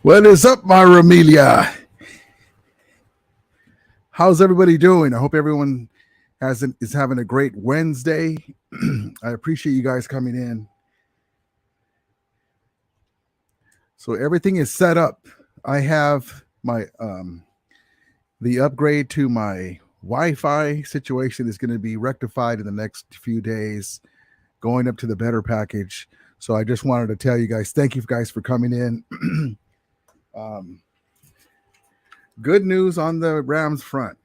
What is up, my Ramilia? How's everybody doing? I hope everyone is having a great Wednesday. I appreciate you guys coming in. So everything is set up. I have my the upgrade to my Wi-Fi situation is going to be rectified in the next few days, going up to the better package. So I just wanted to tell you guys, thank you guys for coming in. Good news on the Rams front.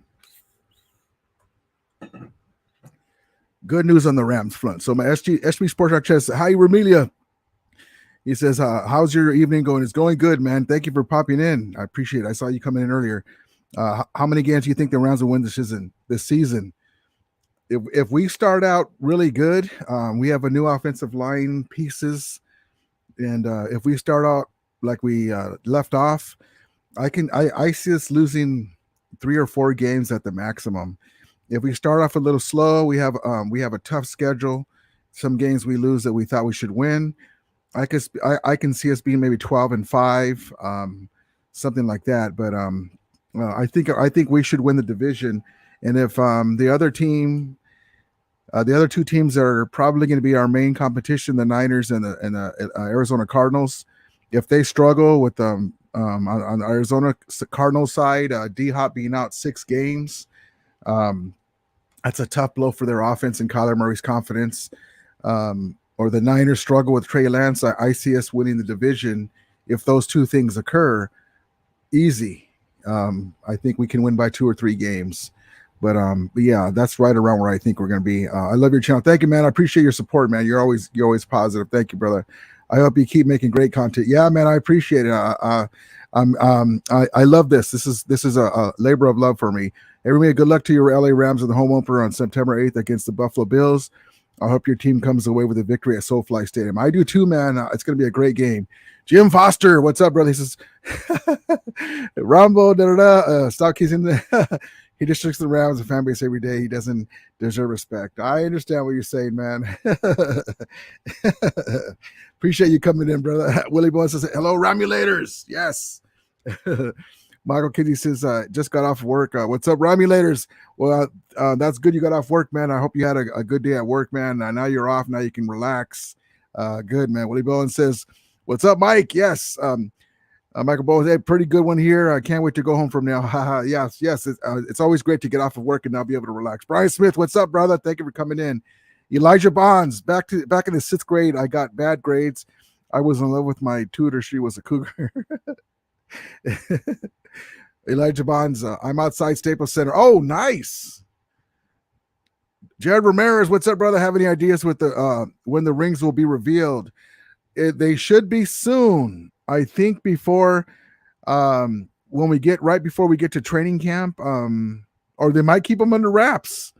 Good news on the Rams front. So my SB Sports Talk says, hi, Ramilia. He says, how's your evening going? It's going good, man. Thank you for popping in. I appreciate it. I saw you coming in earlier. How many games do you think the Rams will win this season? If we start out really good, we have a new offensive line pieces. And if we start out like we left off, I see us losing 3 or 4 games at the maximum. If we start off a little slow, we have a tough schedule. Some games we lose that we thought we should win. I can see us being maybe 12-5, something like that. But I think we should win the division. And if the other two teams that are probably going to be our main competition, the Niners and the Arizona Cardinals, if they struggle with on the Arizona Cardinals side, D-Hop being out 6 games, that's a tough blow for their offense and Kyler Murray's confidence. Or the Niners struggle with Trey Lance. I see us winning the division if those two things occur. Easy. I think we can win by 2 or 3 games. But yeah, that's right around where I think we're going to be. I love your channel. Thank you, man. I appreciate your support, man. You're always positive. Thank you, brother. I hope you keep making great content. Yeah, man, I appreciate it. I love this. This is a labor of love for me. Everybody, good luck to your LA Rams in the home opener on September 8th against the Buffalo Bills. I hope your team comes away with a victory at SoFi Stadium. I do too, man. It's going to be a great game. Jim Foster, what's up, brother? He says, Rambo, stop kissing the. He districts the Rams and fan base every day. He doesn't deserve respect. I understand what you're saying, man. Appreciate you coming in, brother. Willie Boy says, hello, Ramulators. Yes. Michael Kitty says, just got off work. What's up, Ramulators? Well, that's good you got off work, man. I hope you had a good day at work, man. Now you're off. Now you can relax. Good, man. Willie Bowen says, what's up, Mike? Yes. Michael Bowen, hey, pretty good one here. I can't wait to go home from now. Yes. It's always great to get off of work and now be able to relax. Brian Smith, what's up, brother? Thank you for coming in. Elijah Bonds, back in the 6th grade, I got bad grades. I was in love with my tutor. She was a cougar. Elijah Bonds, I'm outside Staples Center. Oh, nice. Jared Ramirez, what's up, brother? Have any ideas with the when the rings will be revealed? They should be soon. I think before when we get before we get to training camp, or they might keep them under wraps.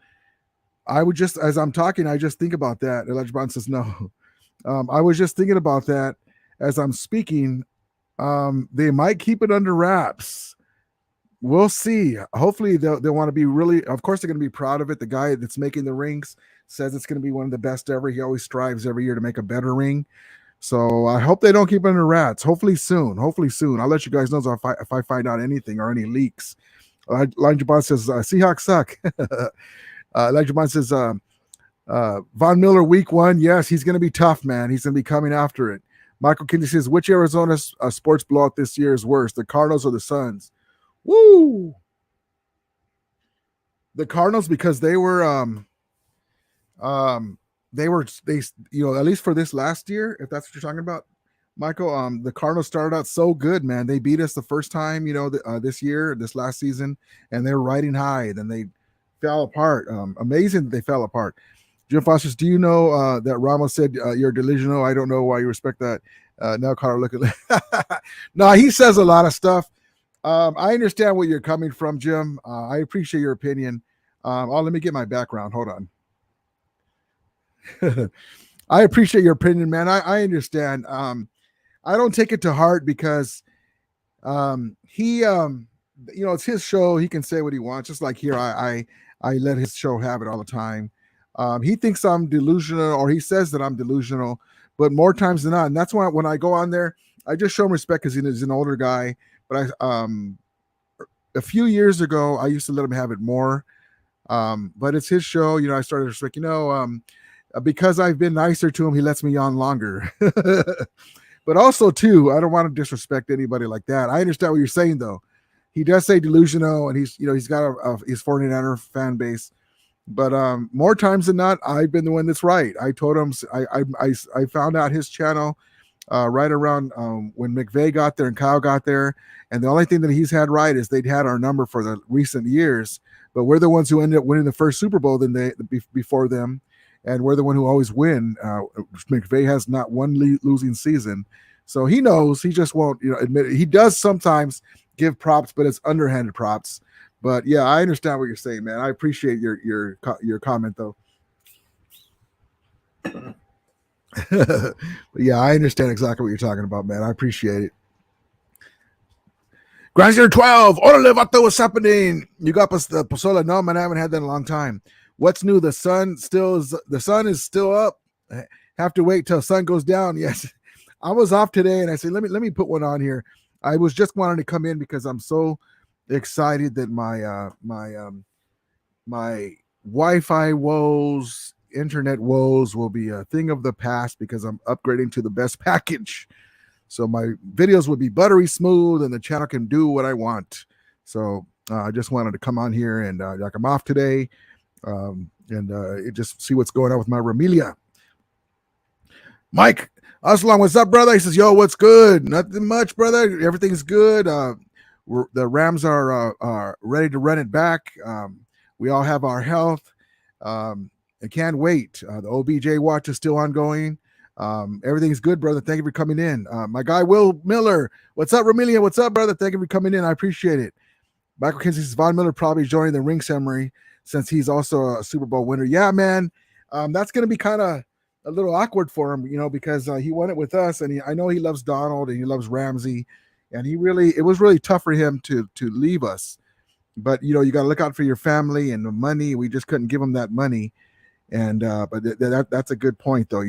I would just, as I'm talking, I just think about that. Elijah Bond says no. I was just thinking about that as I'm speaking. They might keep it under wraps. We'll see. Hopefully they'll want to be really, of course they're going to be proud of it. The guy that's making the rings says it's going to be one of the best ever. He always strives every year to make a better ring. So I hope they don't keep it under wraps. Hopefully soon. I'll let you guys know if I find out anything or any leaks. Elijah Bond says, Seahawks suck. Elijah Bond says, Von Miller week 1. Yes, he's going to be tough, man. He's going to be coming after it. Michael Kinney says, which Arizona sports blowout this year is worse, the Cardinals or the Suns? Woo! The Cardinals, because they were at least for this last year, if that's what you're talking about, Michael, the Cardinals started out so good, man. They beat us the first time, this last season, and they were riding high. Then they fell apart. Amazing that they fell apart. Jim Foster, do you know that Ramos said you're delusional? I don't know why you respect that. Now, Carter, look at No, he says a lot of stuff. I understand where you're coming from, Jim. I appreciate your opinion. Let me get my background. Hold on. I appreciate your opinion, man. I understand. I don't take it to heart because he it's his show. He can say what he wants. Just like here, I let his show have it all the time. He thinks I'm delusional, or he says that I'm delusional, but more times than not. And that's why when I go on there, I just show him respect because he's an older guy. But a few years ago, I used to let him have it more. But it's his show. I started to respect. Because I've been nicer to him, he lets me on longer. But also, too, I don't want to disrespect anybody like that. I understand what you're saying, though. He does say delusional, and he's got his 49er fan base. But more times than not, I've been the one that's right. I told him I found out his channel right around when McVay got there and Kyle got there, and the only thing that he's had right is they'd had our number for the recent years. But we're the ones who ended up winning the first Super Bowl before them, and we're the one who always win. McVay has not one losing season, so he knows. He just won't admit it. He does sometimes give props, but it's underhanded props. But yeah, I understand what you're saying, man. I appreciate your comment, though. But yeah, I understand exactly what you're talking about, man. I appreciate it. Grazier 12. Orale, vato, what's happening? You got us the Pozola? No, man, I haven't had that in a long time. What's new? The sun is still up. Have to wait till sun goes down. Yes. I was off today and I said, let me put one on here. I was just wanting to come in because I'm so excited that my Wi-Fi woes, internet woes will be a thing of the past because I'm upgrading to the best package. So my videos will be buttery smooth and the channel can do what I want. So I just wanted to come on here and like I'm off today and just see what's going on with my Ramilia. Mike Aslan, what's up, brother? He says, yo, what's good? Nothing much, brother. Everything's good. The Rams are ready to run it back. We all have our health. I can't wait. The OBJ watch is still ongoing. Everything's good, brother. Thank you for coming in. My guy, Will Miller. What's up, Ramilia? What's up, brother? Thank you for coming in. I appreciate it. Michael Kinsey says, Von Miller probably joining the ring ceremony since he's also a Super Bowl winner. Yeah, man. That's going to be kind of a little awkward for him, because he won it with us. And I know he loves Donald and he loves Ramsey. And it was really tough for him to leave us. But, you got to look out for your family and the money. We just couldn't give him that money. And but that's a good point, though.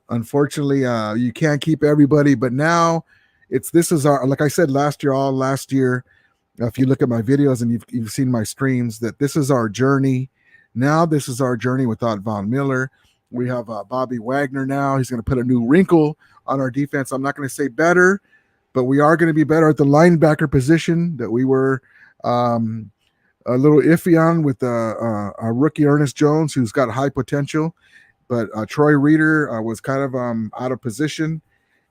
Unfortunately, you can't keep everybody. But now this is our, like I said last year, if you look at my videos and you've seen my streams, that this is our journey. Now this is our journey without Von Miller. We have Bobby Wagner now. He's going to put a new wrinkle on our defense. I'm not going to say better, but we are going to be better at the linebacker position that we were a little iffy on with our rookie Ernest Jones, who's got high potential. But Troy Reader was kind of out of position,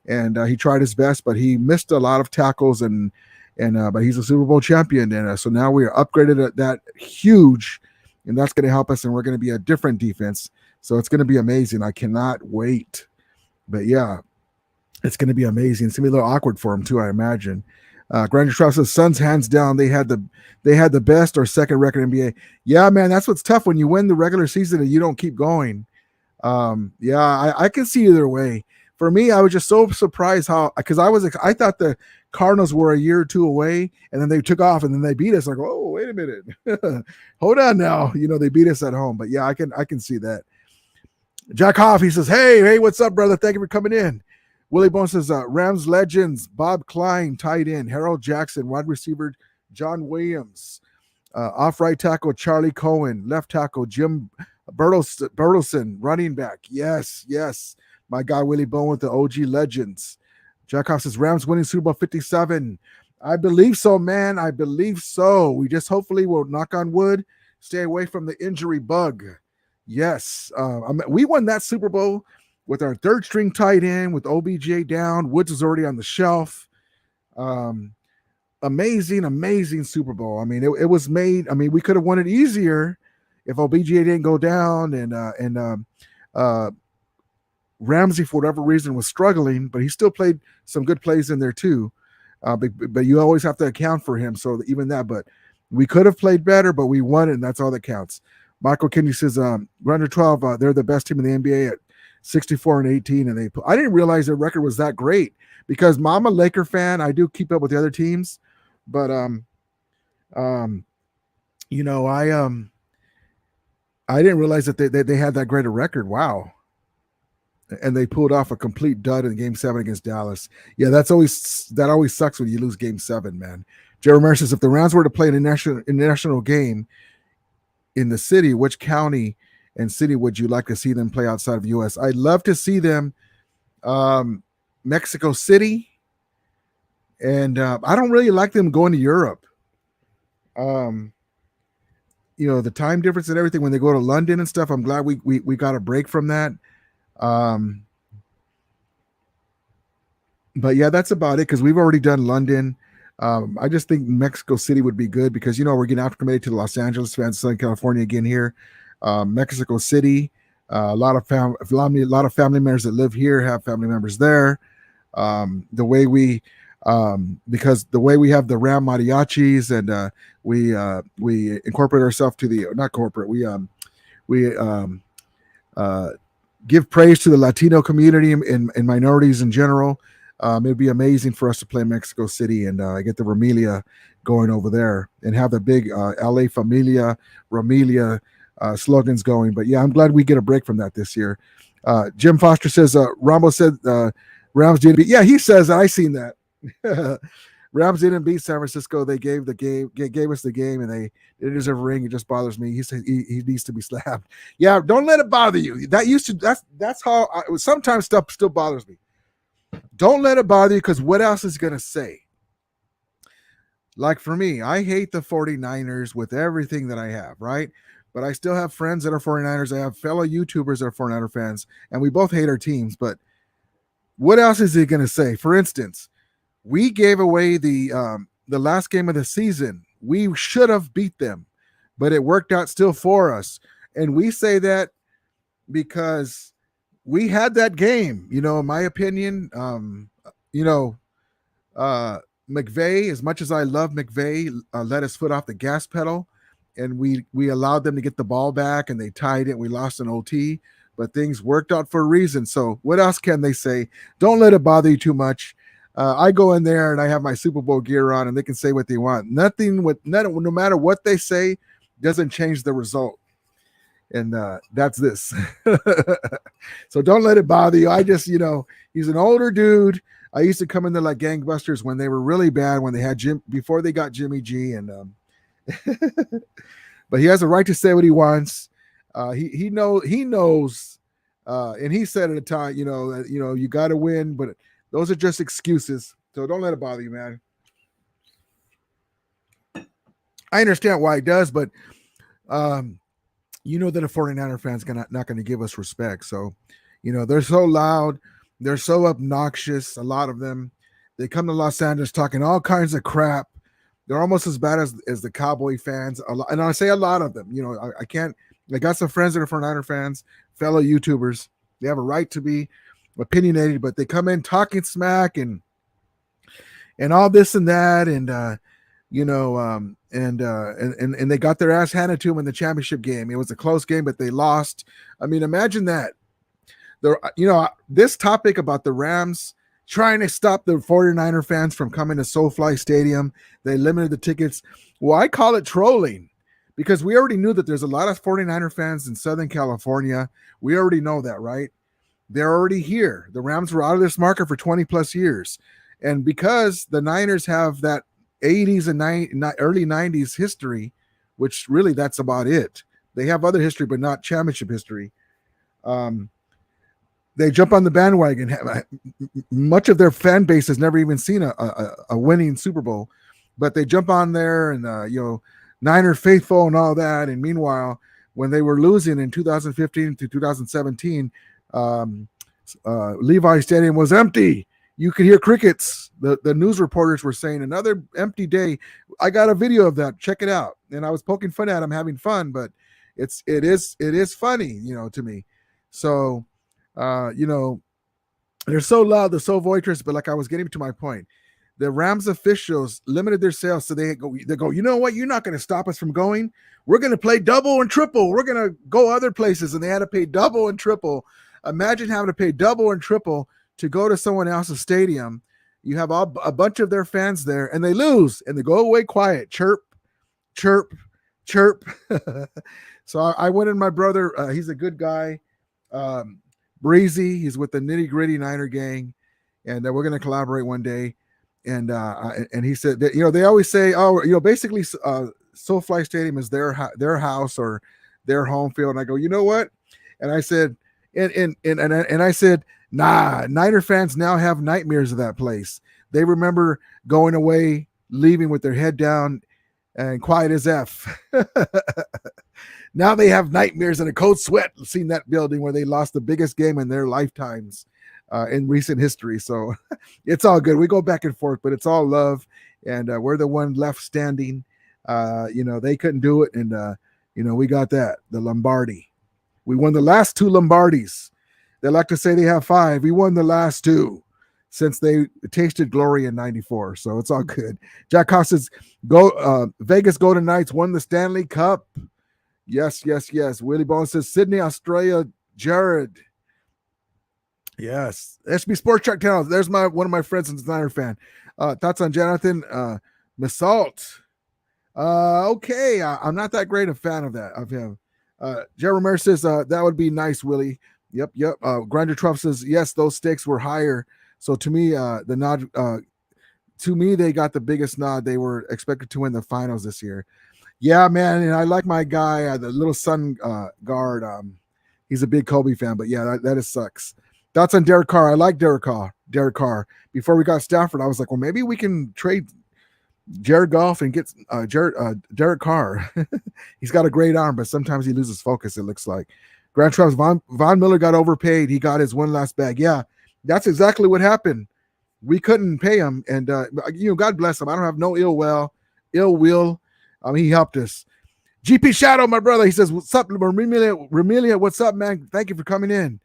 and he tried his best, but he missed a lot of tackles, but he's a Super Bowl champion, and so now we are upgraded at that huge, and that's going to help us, and we're going to be a different defense. So it's going to be amazing. I cannot wait. But yeah, it's going to be amazing. It's going to be a little awkward for him too, I imagine. Granger Trout says, Suns hands down. They had the best or second record NBA. Yeah, man, that's what's tough when you win the regular season and you don't keep going. Yeah, I can see either way. For me, I was just so surprised because I thought the Cardinals were a year or two away, and then they took off, and then they beat us. Like, oh, wait a minute, hold on now. They beat us at home, but yeah, I can see that. Jack Hoff, he says, hey, what's up, brother? Thank you for coming in. Willie Bone says, Rams legends, Bob Klein, tight end, Harold Jackson, wide receiver, John Williams, off right tackle, Charlie Cohen, left tackle, Jim Bertelson, running back. Yes. My guy, Willie Bone with the OG legends. Jack Hoff says, Rams winning Super Bowl 57. I believe so, man. I believe so. We just hopefully will, knock on wood, stay away from the injury bug. Yes. We won that Super Bowl with our third string tight end, with OBJ down. Woods is already on the shelf. Amazing Super Bowl. I mean, it was made. I mean, we could have won it easier if OBJ didn't go down and Ramsey, for whatever reason, was struggling, but he still played some good plays in there too. But you always have to account for him. So even that, but we could have played better, but we won it, and that's all that counts. Michael Kennedy says, under 12, they're the best team in the NBA at 64-18, and I didn't realize their record was that great because I'm a Laker fan. I do keep up with the other teams, but I didn't realize that they had that great a record. Wow. and they pulled off a complete dud in Game 7 against Dallas. Yeah, that always sucks when you lose Game 7, man. Jerry Ramirez says, if the Rams were to play an international game in the city, which county and city would you like to see them play outside of the U.S.? I'd love to see them Mexico City, and I don't really like them going to Europe. The time difference and everything when they go to London and stuff. I'm glad we got a break from that. But yeah, that's about it because we've already done London. I just think Mexico City would be good because we're getting acclimated to the Los Angeles fans, Southern California again here. Mexico City, a lot of family members that live here have family members there. The way we because the way we have the Ram mariachis and we incorporate ourselves to the not corporate we give praise to the Latino community and minorities in general. It'd be amazing for us to play Mexico City and get the Ramilia going over there and have the big LA Familia Ramilia slogans going. But yeah, I'm glad we get a break from that this year. Jim Foster says Rambo said Rams didn't beat. Yeah, he says that. I seen that. Rams didn't beat San Francisco. They gave us the game, and they deserve a ring. It just bothers me. He said he needs to be slapped. Yeah, don't let it bother you. That's how sometimes stuff still bothers me. Don't let it bother you because what else is gonna say? Like for me, I hate the 49ers with everything that I have, right? But I still have friends that are 49ers. I have fellow YouTubers that are 49er fans, and we both hate our teams. But what else is he gonna say? For instance, we gave away the last game of the season. We should have beat them, but it worked out still for us. And we say that because we had that game. In my opinion, McVay, as much as I love McVay, let his foot off the gas pedal, and we allowed them to get the ball back, and they tied it. We lost an OT, but things worked out for a reason. So what else can they say? Don't let it bother you too much. I go in there and I have my Super Bowl gear on, and they can say what they want. No matter what they say, doesn't change the result. And that's this. So don't let it bother you. I just, he's an older dude. I used to come in there like gangbusters when they were really bad, when they had before they got Jimmy G. And but he has a right to say what he wants. He knows, and he said at the time, you got to win, but those are just excuses. So don't let it bother you, man. I understand why he does, but that a 49er fan's not going to give us respect. So, they're so loud. They're so obnoxious, a lot of them. They come to Los Angeles talking all kinds of crap. They're almost as bad as the Cowboy fans. And I say a lot of them. I can't – I got some friends that are 49er fans, fellow YouTubers. They have a right to be opinionated, but they come in talking smack and all this and that, and and they got their ass handed to them in the championship game. It was a close game, but they lost. I mean, imagine that. This topic about the Rams trying to stop the 49er fans from coming to SoFi Stadium. They limited the tickets. Well, I call it trolling because we already knew that there's a lot of 49er fans in Southern California. We already know that, right? They're already here. The Rams were out of this market for 20 plus years. And because the Niners have that 80s and early 90s history, which really that's about it. They have other history, but not championship history. They jump on the bandwagon. Much of their fan base has never even seen a winning Super Bowl, but they jump on there and, Niner faithful and all that. And meanwhile, when they were losing in 2015 to 2017, Levi Stadium was empty. You could hear crickets. The news reporters were saying another empty day. I got a video of that. Check it out. And I was poking fun at them, having fun, but it is funny, to me. So, they're so loud, they're so boisterous. But like I was getting to my point, the Rams officials limited their sales, so they go. You know what? You're not going to stop us from going. We're going to play double and triple. We're going to go other places, and they had to pay double and triple. Imagine having to pay double and triple to go to someone else's stadium. You have a bunch of their fans there, and they lose, and they go away quiet. Chirp, chirp, chirp. So I went in my brother. He's a good guy. Breezy. He's with the Nitty Gritty Niner gang, and we're going to collaborate one day. And he said that they always say, oh, basically SoFi Stadium is their house or their home field. And I go, you know what? And I said, and I said, nah, Niner fans now have nightmares of that place. They remember going away, leaving with their head down and quiet as F. Now they have nightmares and a cold sweat seeing that building where they lost the biggest game in their lifetimes in recent history. So it's all good. We go back and forth, but it's all love. And we're the one left standing. They couldn't do it. And, we got that, the Lombardi. We won the last 2 Lombardis. They like to say they have 5. We won the last 2 since they tasted glory in 94. So it's all good. Jack Costas, Vegas Golden Knights won the Stanley Cup. Yes. Willie Bones says Sydney, Australia, Jared. Yes. SB Sports Track Channel. There's one of my friends and Niner fan. Thoughts on Jonathan Massault? Okay. I'm not that great a fan of him. Jared Romero says that would be nice, Willie. Yep. Grinder Trump says yes, those stakes were higher. So to me, the nod. To me, they got the biggest nod. They were expected to win the finals this year. Yeah, man, and I like my guy, the little son guard. He's a big Kobe fan, but yeah, that sucks. Thoughts on Derek Carr? I like Derek Carr. Before we got Stafford, I was like, well, maybe we can trade Jared Goff and get Derek Carr. He's got a great arm, but sometimes he loses focus, it looks like. Grand Travis, Von Miller got overpaid. He got his one last bag. Yeah, that's exactly what happened. We couldn't pay him, and God bless him. I don't have no ill will. He helped us. GP Shadow, my brother, he says, what's up, Ramilia, what's up, man? Thank you for coming in.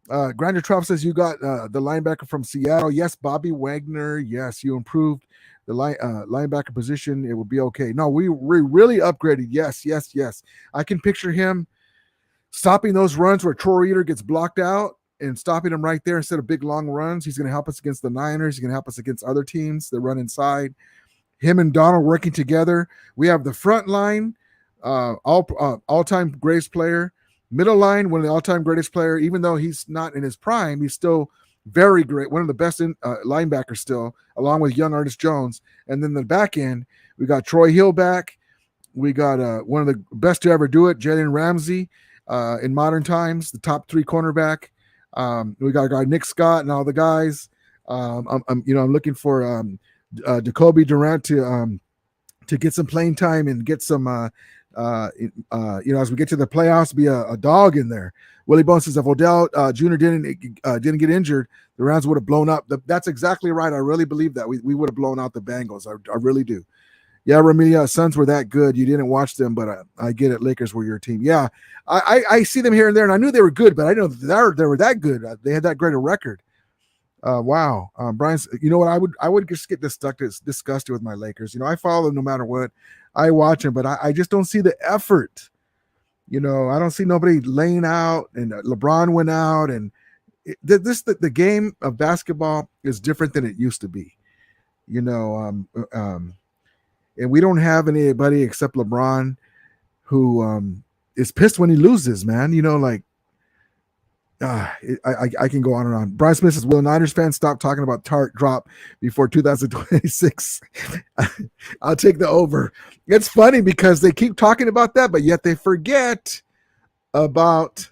Grander Trop says you got the linebacker from Seattle. Yes, Bobby Wagner. Yes, you improved the linebacker position. It will be okay. No, we really upgraded. Yes. I can picture him stopping those runs where Troy Reader gets blocked out and stopping him right there instead of big, long runs. He's going to help us against the Niners. He's going to help us against other teams that run inside. Him and Donald working together. We have the front line, all-time greatest player. Middle line, one of the all-time greatest player. Even though he's not in his prime, he's still very great. One of the best linebackers still, along with young Ernest Jones. And then the back end, we got Troy Hill back. We got one of the best to ever do it, Jalen Ramsey, in modern times, the top 3 cornerback. We got a guy Nick Scott and all the guys. I'm looking for Jacoby Durant to get some playing time and get some as we get to the playoffs, be a dog in there. Willie Bones says if Odell Jr. didn't get injured, the Rams would have blown up. That's exactly right. I really believe that we would have blown out the Bengals. I really do. Yeah, Ramilia, Suns were that good. You didn't watch them, but I get it. Lakers were your team. Yeah, I see them here and there, and I knew they were good, but I know they were that good. They had that great a record. Wow. Brian, you know what? I would just get disgusted with my Lakers. I follow them no matter what. I watch them, but I just don't see the effort. I don't see nobody laying out, and LeBron went out, and the game of basketball is different than it used to be. And we don't have anybody except LeBron who is pissed when he loses, man. I can go on and on. Brian Smith says, will Niners fans stop talking about Tart drop before 2026? I'll take the over. It's funny because they keep talking about that, but yet they forget about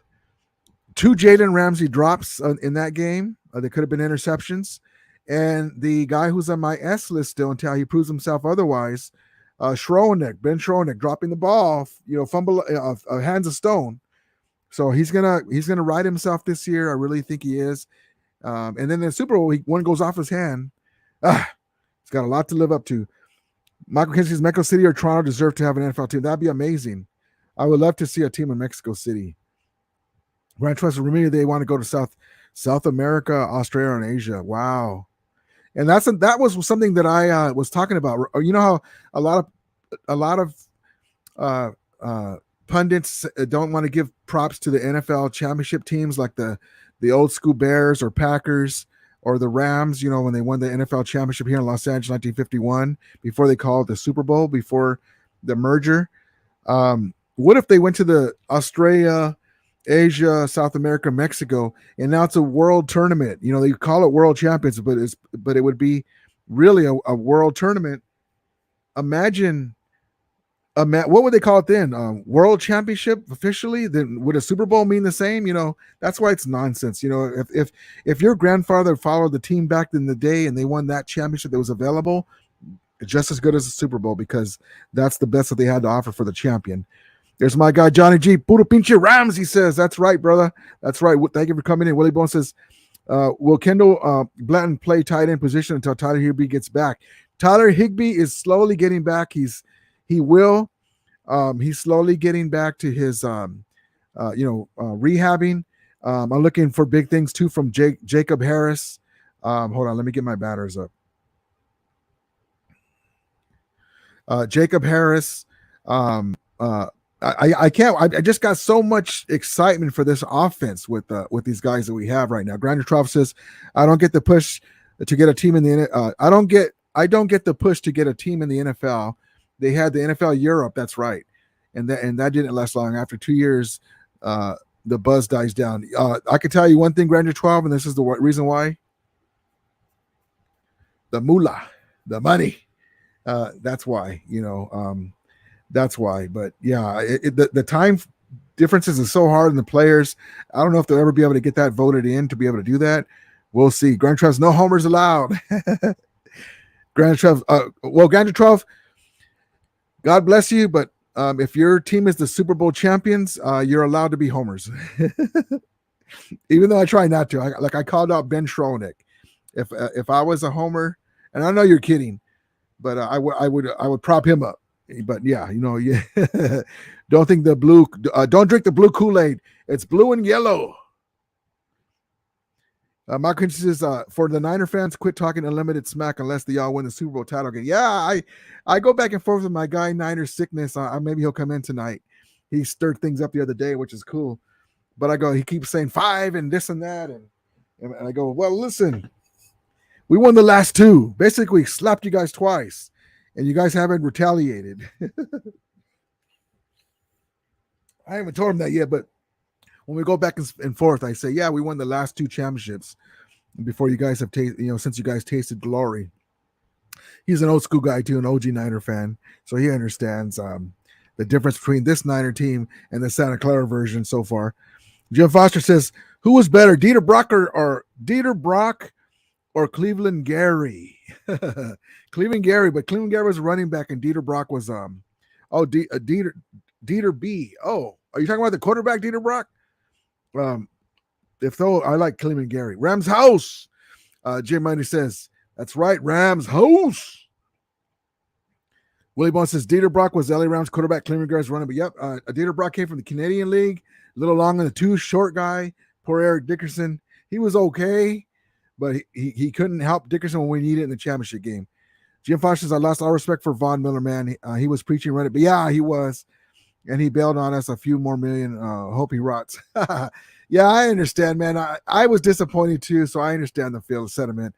2 Jalen Ramsey drops in that game. They could have been interceptions. And the guy who's on my S list still until he proves himself otherwise, Ben Schroeneck dropping the ball, fumble, hands of stone. So he's gonna ride himself this year. I really think he is. And then in the Super Bowl, one goes off his hand. He's got a lot to live up to. Michael Kinsey says Mexico City or Toronto deserve to have an NFL team. That'd be amazing. I would love to see a team in Mexico City. Brian Trust, Ramilia, they want to go to South America, Australia, and Asia. Wow. And that was something that I was talking about. You know how a lot of pundits don't want to give props to the NFL championship teams like the old school Bears or Packers or the Rams, when they won the NFL championship here in Los Angeles in 1951, before they called the Super Bowl, before the merger. What if they went to the Australia, Asia, South America, Mexico, and now it's a world tournament. They call it world champions, but it would be really a world tournament. Imagine what would they call it then? World championship officially? Then would a Super Bowl mean the same? That's why it's nonsense. If your grandfather followed the team back in the day and they won that championship that was available, just as good as the Super Bowl, because that's the best that they had to offer for the champion. There's my guy Johnny G. Puro pinche Rams, he says. That's right, brother. That's right. Thank you for coming in. Willie Bone says, will Kendall Blanton play tight end position until Tyler Higbee gets back? Tyler Higbee is slowly getting back. He will. He's slowly getting back to his rehabbing. I'm looking for big things too from Jacob Harris. Hold on, let me get my batters up. Jacob Harris. I can't. I just got so much excitement for this offense with these guys that we have right now. Grinder Trough says, "I don't get the push to get a team in the. I don't get the push to get a team in the NFL. They had the NFL Europe. That's right, and that didn't last long. After 2 years, the buzz dies down. I can tell you one thing, Grinder 12, and this is the reason why. The moolah, the money. That's why. That's why. But yeah, the time differences is so hard in the players. I don't know if they'll ever be able to get that voted in to be able to do that. We'll see. Grand Trev, no homers allowed. Grand Trev, Grand Trev, God bless you, but if your team is the Super Bowl champions, you're allowed to be homers. Even though I try not to. I called out Ben Schroenick. If I was a homer, and I know you're kidding, but I would prop him up. But yeah, don't drink the blue Kool-Aid. It's blue and yellow. My question is for the Niner fans, quit talking unlimited smack unless y'all win the Super Bowl title again. Yeah, I go back and forth with my guy Niner Sickness. Maybe he'll come in tonight. He stirred things up the other day, which is cool. But he keeps saying 5 and this and that, and I go, well, listen, we won the last 2. Basically, we slapped you guys twice. And you guys haven't retaliated. I haven't told him that yet, but when we go back and forth, I say, yeah, we won the last 2 championships before you guys have since you guys tasted glory. He's an old school guy too, an OG Niner fan, so he understands the difference between this Niner team and the Santa Clara version so far. Jim Foster says, who was better, Dieter Brock or Cleveland Gary? Cleveland Gary was a running back, and Dieter Brock was Dieter B. Oh, are you talking about the quarterback, Dieter Brock? If so, I like Cleveland Gary. Rams house. Jim Miney says, that's right, Rams house. Willie Bone says Dieter Brock was LA Rams quarterback, Cleveland Gary's running. But yep, Dieter Brock came from the Canadian League, a little long in the tooth, short guy. Poor Eric Dickerson. He was okay, but he couldn't help Dickerson when we needed it in the championship game. Jim Fox says, I lost all respect for Von Miller, man. He was preaching running, but yeah, he was. And he bailed on us a few more million. Hope he rots. Yeah, I understand, man. I was disappointed too, so I understand the feel of sentiment.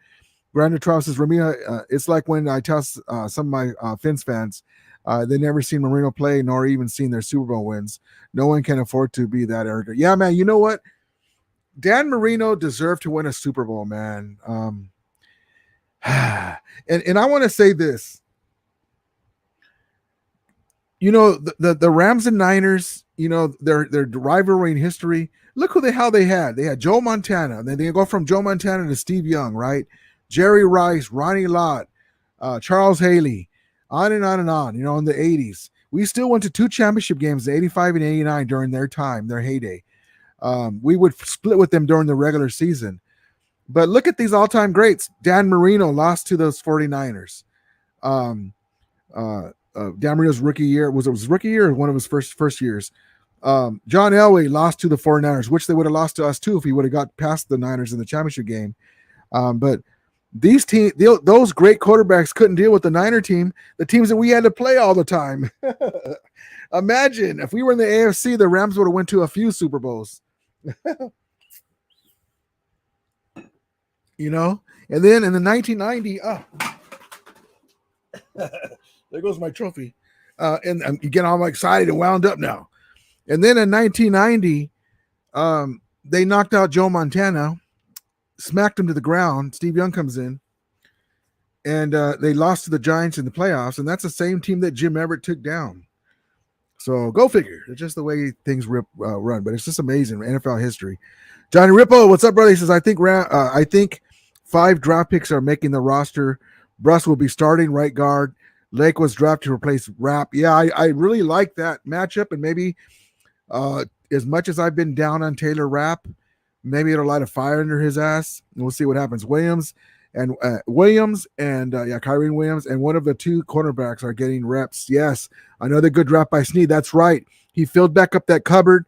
Brandon Trout says, Ramilia, it's like when I tell some of my Finns fans, they never seen Marino play nor even seen their Super Bowl wins. No one can afford to be that arrogant. Yeah, man, you know what? Dan Marino deserved to win a Super Bowl, man. And I want to say this. The Rams and Niners, their rivalry in history. Look how they had. They had Joe Montana. And then they go from Joe Montana to Steve Young, right? Jerry Rice, Ronnie Lott, Charles Haley, on and on and on, in the 80s. We still went to 2 championship games, 85 and 89 during their time, their heyday. We would split with them during the regular season. But look at these all-time greats. Dan Marino lost to those 49ers. Dan Marino's rookie year. Was it his rookie year or one of his first years? John Elway lost to the 49ers, which they would have lost to us too if he would have got past the Niners in the championship game. But those great quarterbacks couldn't deal with the Niner team, the teams that we had to play all the time. Imagine if we were in the AFC, the Rams would have went to a few Super Bowls. And then in the 1990, there goes my trophy. And I'm getting all excited and wound up now. And then in 1990, They knocked out Joe Montana, smacked him to the ground. Steve Young comes in, and they lost to the Giants in the playoffs, and that's the same team that Jim Everett took down. So go figure. It's just the way things run, but it's just amazing NFL history. Johnny Rippo, what's up, brother? He says, I think 5 draft picks are making the roster. Bruss will be starting right guard. Lake was drafted to replace Rapp. Yeah, I really like that matchup, and maybe as much as I've been down on Taylor Rapp, maybe it'll light a fire under his ass. We'll see what happens. Kyrie Williams, and one of the 2 cornerbacks are getting reps. Yes, another good draft by Snead. That's right. He filled back up that cupboard.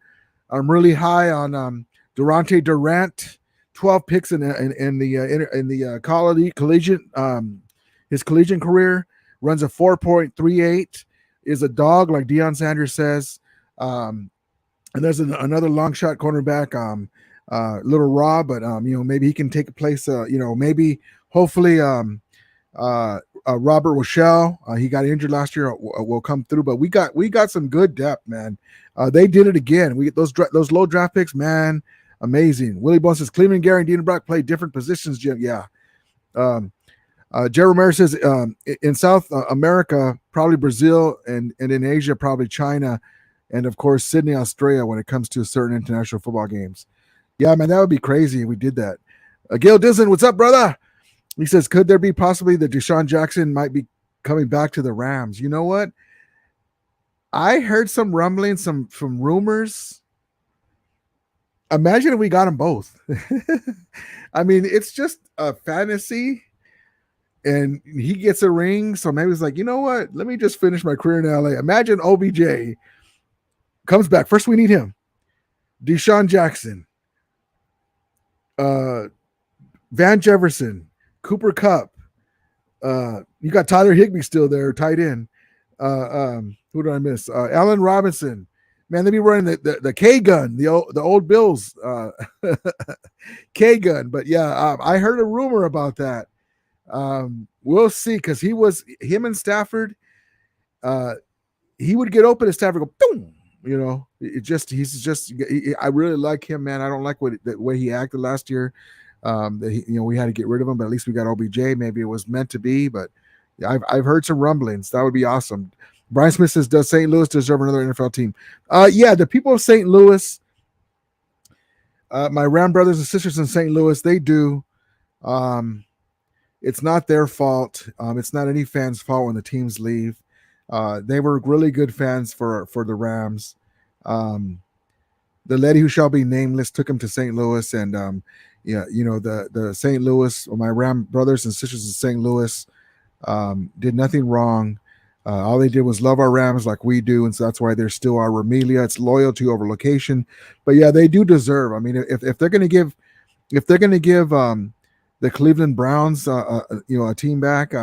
I'm really high on Durante Durant, 12 picks in the collegiate his collegiate career, runs a 4.38, is a dog like Deion Sanders says. And there's another long shot cornerback, Little Raw, but maybe he can take a place. Hopefully Robert Rochelle, he got injured last year, will come through. But we got some good depth, man. They did it again. We get those low draft picks, man. Amazing. Willie Bones says Cleveland, Gary, and Dean Brock play different positions, Jim. Yeah. Jerry Romero says in South America, probably Brazil, and in Asia, probably China, and of course Sydney, Australia, when it comes to certain international football games. Yeah, man, that would be crazy if we did that. Gail Dixon, what's up, brother? He says, could there be possibly that Deshaun Jackson might be coming back to the Rams? You know what? I heard some rumblings, some rumors. Imagine if we got them both. I mean, it's just a fantasy, and he gets a ring. So maybe it's like, you know what? Let me just finish my career in LA. Imagine OBJ comes back. First, we need him. Deshaun Jackson, Van Jefferson, Cooper Kupp. You got Tyler Higbee still there, tight end. Who did I miss? Allen Robinson. Man, they be running the K gun, the old Bills K gun. But yeah, I heard a rumor about that. We'll see, because him and Stafford. He would get open and Stafford go boom. I really like him, man. I don't like the way he acted last year. We had to get rid of him, but at least we got OBJ. Maybe it was meant to be, but I've heard some rumblings. That would be awesome. Brian Smith says, does St. Louis deserve another NFL team? Yeah, the people of St. Louis, my Ram brothers and sisters in St. Louis, they do. It's not their fault. It's not any fan's fault when the teams leave. They were really good fans for the Rams. The lady who shall be nameless took him to St. Louis, and the St. Louis, or my Ram brothers and sisters in St. Louis, did nothing wrong. All they did was love our Rams like we do, and so that's why they're still our Ramilia. It's loyalty over location. But yeah, they do deserve. I mean, if they're going to give the Cleveland Browns a team back,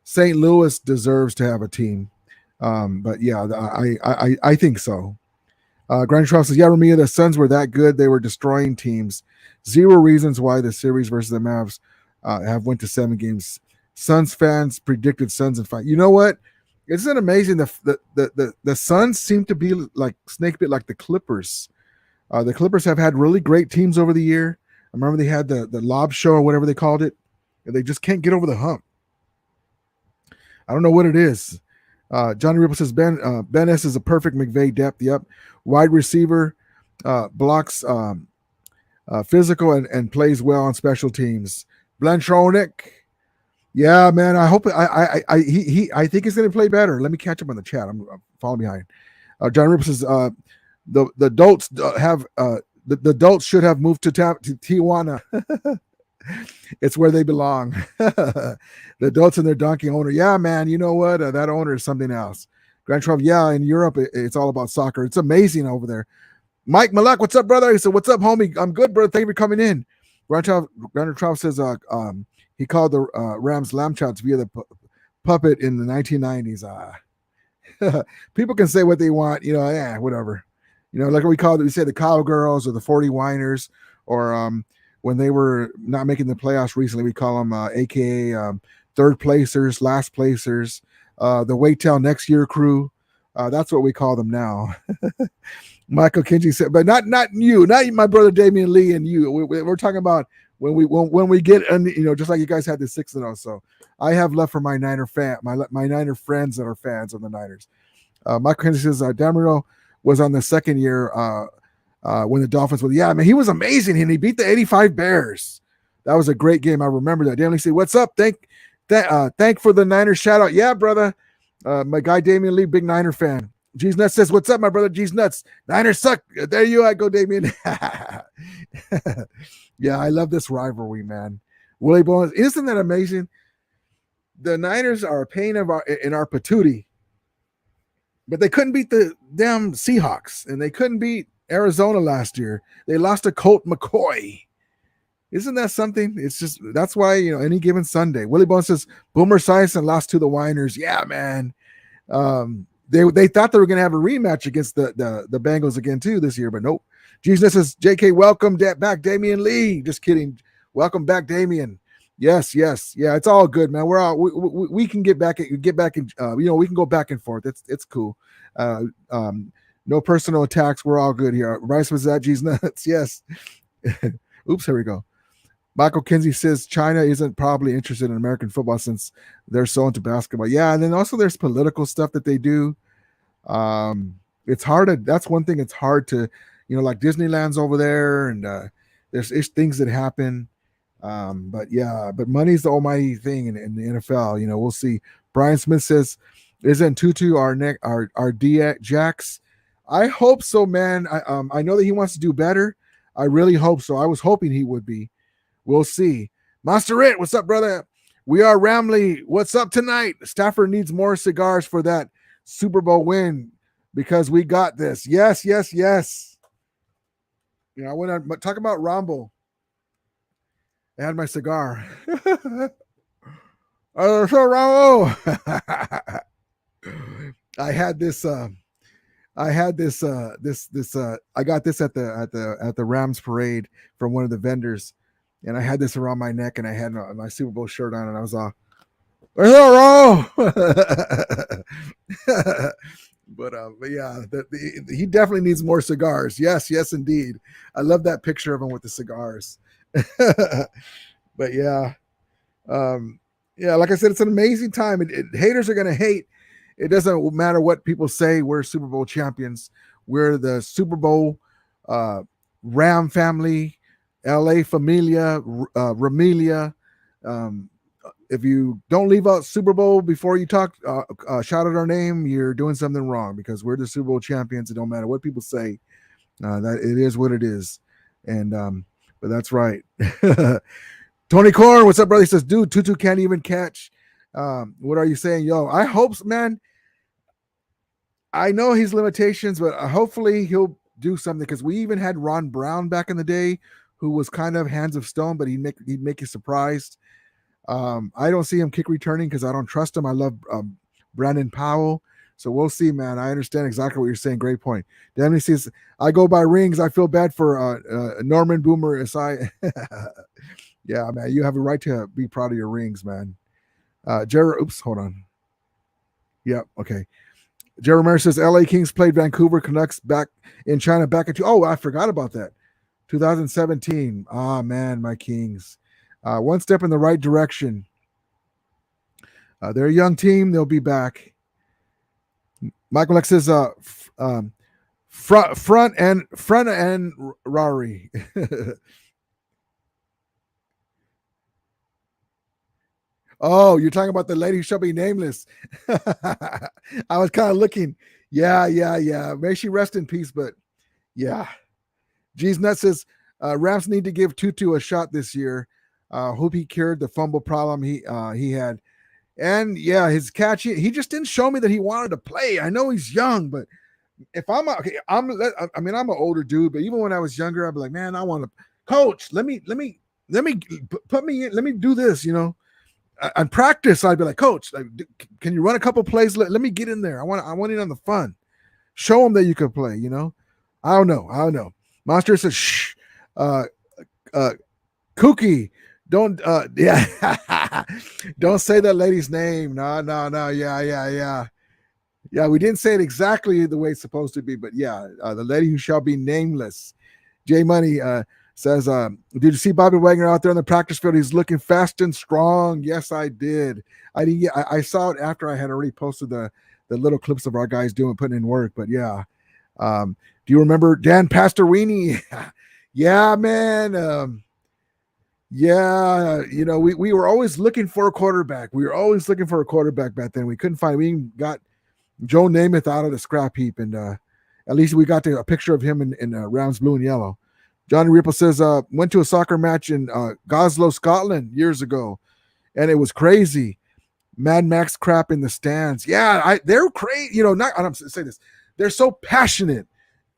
St. Louis deserves to have a team. But yeah, I think so. Grand Trout says, yeah, Ramilia, the Suns were that good. They were destroying teams. 0 reasons why the series versus the Mavs have went to 7 games. Suns fans predicted Suns in 5. You know what? Isn't it amazing? The Suns seem to be like snake bit like the Clippers. The Clippers have had really great teams over the year. I remember they had the lob show or whatever they called it. And they just can't get over the hump. I don't know what it is. Johnny Ripple says, Ben S is a perfect McVay depth. Yep. Wide receiver, blocks physical and plays well on special teams. Blanchonic. Yeah, man. I hope I think he's going to play better. Let me catch up on the chat. I'm falling behind. John Ripple says the adults have the adults should have moved to Tijuana. It's where they belong. The adults and their donkey owner. Yeah, man. You know what? That owner is something else. Grand Trump. Yeah, in Europe, it's all about soccer. It's amazing over there. Mike Malak, what's up, brother? He said, "What's up, homie? I'm good, brother. Thank you for coming in." Grand Trump says, he called the Rams lamb chops via the puppet in the 1990s. People can say what they want, whatever. Like we say the cowgirls or the 40 whiners, or when they were not making the playoffs recently, we call them AKA third placers, last placers, the wait till next year crew. That's what we call them now. Michael Kinsey said, but not you, not my brother Damian Lee and you. We're talking about when we get, and just like you guys had the 6-0. So I have left for my Niner my Niner friends that are fans of the Niners. Michael Kinsey says, Damaro was on the second year when the Dolphins were. Yeah, man, he was amazing, and he beat the 85 Bears. That was a great game. I remember that. Damian Lee said, "What's up? Thank for the Niners shout out." Yeah, brother. My guy Damian Lee, big Niner fan. G's Nuts says, "What's up, my brother? G's Nuts. Niners suck." There you go, Damian. Yeah, I love this rivalry, man. Willie Bones, isn't that amazing? The Niners are a pain in our patootie, but they couldn't beat the damn Seahawks, and they couldn't beat Arizona last year. They lost to Colt McCoy. Isn't that something? It's just, that's why, any given Sunday. Willie Bones says, Boomer Esiason lost to the Winers. Yeah, man. They thought they were going to have a rematch against the Bengals again too this year, but nope. Jesus says, JK, welcome back, Damian Lee. Just kidding. Welcome back, Damian. Yes. Yeah, it's all good, man. We're all we can get back in, we can go back and forth. It's cool. No personal attacks. We're all good here. Rice was that G's Nuts. Yes. Oops, here we go. Michael Kinsey says China isn't probably interested in American football since they're so into basketball. Yeah, and then also there's political stuff that they do. It's hard that's one thing. It's hard to, like Disneyland's over there, and there's things that happen. But money's the almighty thing in the NFL. We'll see. Brian Smith says, "Isn't Tutu our D Jacks?" I hope so, man. I know that he wants to do better. I really hope so. I was hoping he would be. We'll see. Master It, what's up, brother? We are Ramley. What's up tonight? Stafford needs more cigars for that Super Bowl win because we got this. Yes. When I talk about Rambo, I had my cigar. Rambo. I got this at the Rams parade from one of the vendors, and I had this around my neck, and I had my Super Bowl shirt on, and I was all, but yeah, he definitely needs more cigars. Yes, indeed. I love that picture of him with the cigars. But yeah, like I said, it's an amazing time. Haters are gonna hate. It doesn't matter what people say. We're Super Bowl champions. We're the Super Bowl Ram family, LA Familia, Ramilia. If you don't leave out Super Bowl before you shout out our name, you're doing something wrong, because we're the Super Bowl champions. It don't matter what people say. That it is what it is. And but that's right. Tony Korn, what's up, brother? He says, dude, Tutu can't even catch. What are you saying? Yo, I hope, man. I know his limitations, but hopefully he'll do something, because we even had Ron Brown back in the day, who was kind of hands of stone, but he'd make you surprised. I don't see him kick returning because I don't trust him. I love Brandon Powell. So we'll see, man. I understand exactly what you're saying. Great point. Danny says, I go by rings. I feel bad for Norman Boomer Esiason. Yeah, man, you have a right to be proud of your rings, man. Oops, hold on. Yep, okay. Jerry Romero says LA Kings played Vancouver Canucks back in China back at I forgot about that. 2017. Ah, man, my Kings. One step in the right direction. They're a young team. They'll be back. Michael X says front end Rari. Oh, you're talking about the lady who shall be nameless. I was kind of looking. Yeah. May she rest in peace, but yeah. G's Nut says Rams need to give Tutu a shot this year. Hope he cured the fumble problem he had. And yeah, his catch, he just didn't show me that he wanted to play. I know he's young, but if I'm I'm an older dude, but even when I was younger, I'd be like, man, I want to coach. Let me put me in, let me do this, on practice. I'd be like, coach, can you run a couple plays? Let me get in there. I want in on the fun. Show them that you can play, I don't know. Monster says, shh, Kookie, don't, yeah, don't say that lady's name. No. Yeah. Yeah, we didn't say it exactly the way it's supposed to be, but yeah, the lady who shall be nameless. J Money says, "Did you see Bobby Wagner out there on the practice field? He's looking fast and strong." Yes, I did. I didn't. I saw it after I had already posted the little clips of our guys putting in work. But yeah, do you remember Dan Pastorini? Yeah, man. Yeah, we were always looking for a quarterback. We were always looking for a quarterback back then. We couldn't find. We got Joe Namath out of the scrap heap, and at least we got a picture of him in Rams blue and yellow. Johnny Ripple says, went to a soccer match in Goslow, Scotland years ago, and it was crazy. Mad Max crap in the stands. Yeah, they're crazy. I'm saying this. They're so passionate,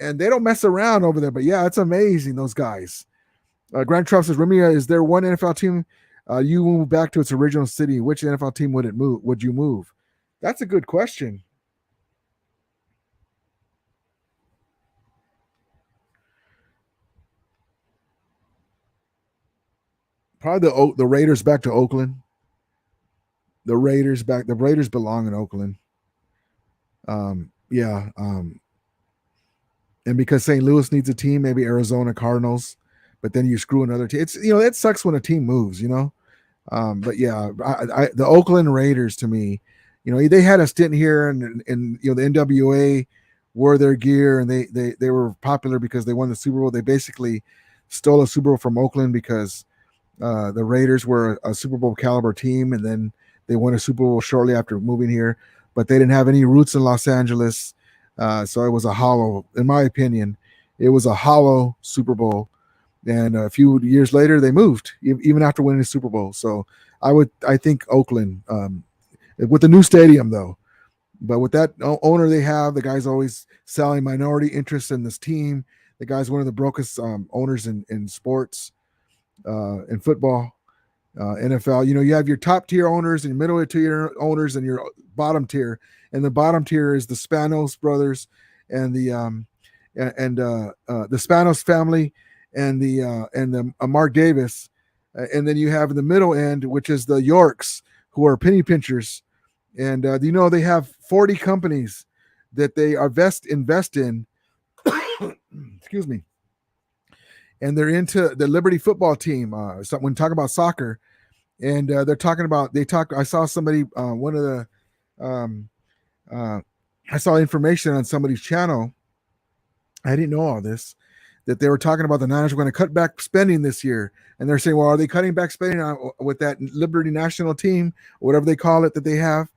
and they don't mess around over there. But yeah, it's amazing, those guys. Grant Trump says, Ramilia, is there one NFL team you move back to its original city? Which NFL team would you move? That's a good question. Probably the Raiders back to Oakland. The Raiders belong in Oakland. Yeah. And because St. Louis needs a team, maybe Arizona Cardinals, but then you screw another team. It's it sucks when a team moves. But yeah, the Oakland Raiders to me, they had a stint here, and the NWA wore their gear, and they were popular because they won the Super Bowl. They basically stole a Super Bowl from Oakland because the Raiders were a Super Bowl caliber team, and then they won a Super Bowl shortly after moving here, but they didn't have any roots in Los Angeles. So it was a hollow, in my opinion, it was a hollow Super Bowl. And a few years later, they moved, even after winning the Super Bowl. So I think Oakland, with the new stadium though, but with that owner they have, the guy's always selling minority interests in this team. The guy's one of the brokest owners in sports, in football, NFL. You have your top tier owners and your middle tier owners and your bottom tier. And the bottom tier is the Spanos brothers and the Spanos family and the Mark Davis, and then you have in the middle end, which is the Yorks, who are penny pinchers, and they have 40 companies that they are invest in. Excuse me. And they're into the Liberty football team. So when talking about soccer, and they're talking about I saw somebody one of the I saw information on somebody's channel. I didn't know all this, that they were talking about the Niners were going to cut back spending this year. And they're saying, well, are they cutting back spending with that Liberty national team, or whatever they call it that they have?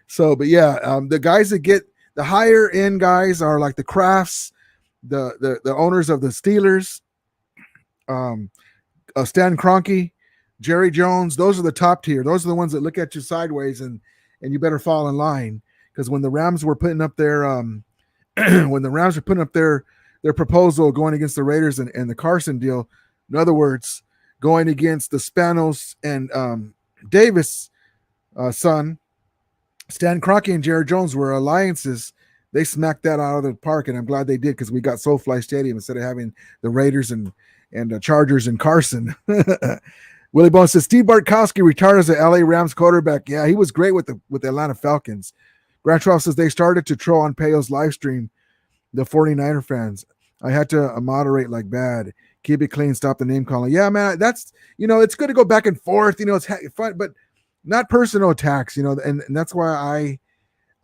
So, but yeah, the guys that get the higher end guys are like the Crafts, the owners of the Steelers, Stan Kroenke, Jerry Jones. Those are the top tier. Those are the ones that look at you sideways and you better fall in line. Because when the Rams were putting up their their proposal going against the Raiders and the Carson deal, in other words, going against the Spanos and Davis son, Stan Kroenke and Jerry Jones were alliances. They smacked that out of the park, and I'm glad they did, because we got SoFi Stadium instead of having the Raiders and Chargers and Carson. Willie Bone says Steve Bartkowski retired as a LA Rams quarterback. Yeah, he was great with the Atlanta Falcons. Grant Trout says they started to troll on Peyo's live stream, the 49er fans. I had to moderate like bad. Keep it clean. Stop the name calling. Yeah, man, that's, it's good to go back and forth. It's fun, but not personal attacks, and that's why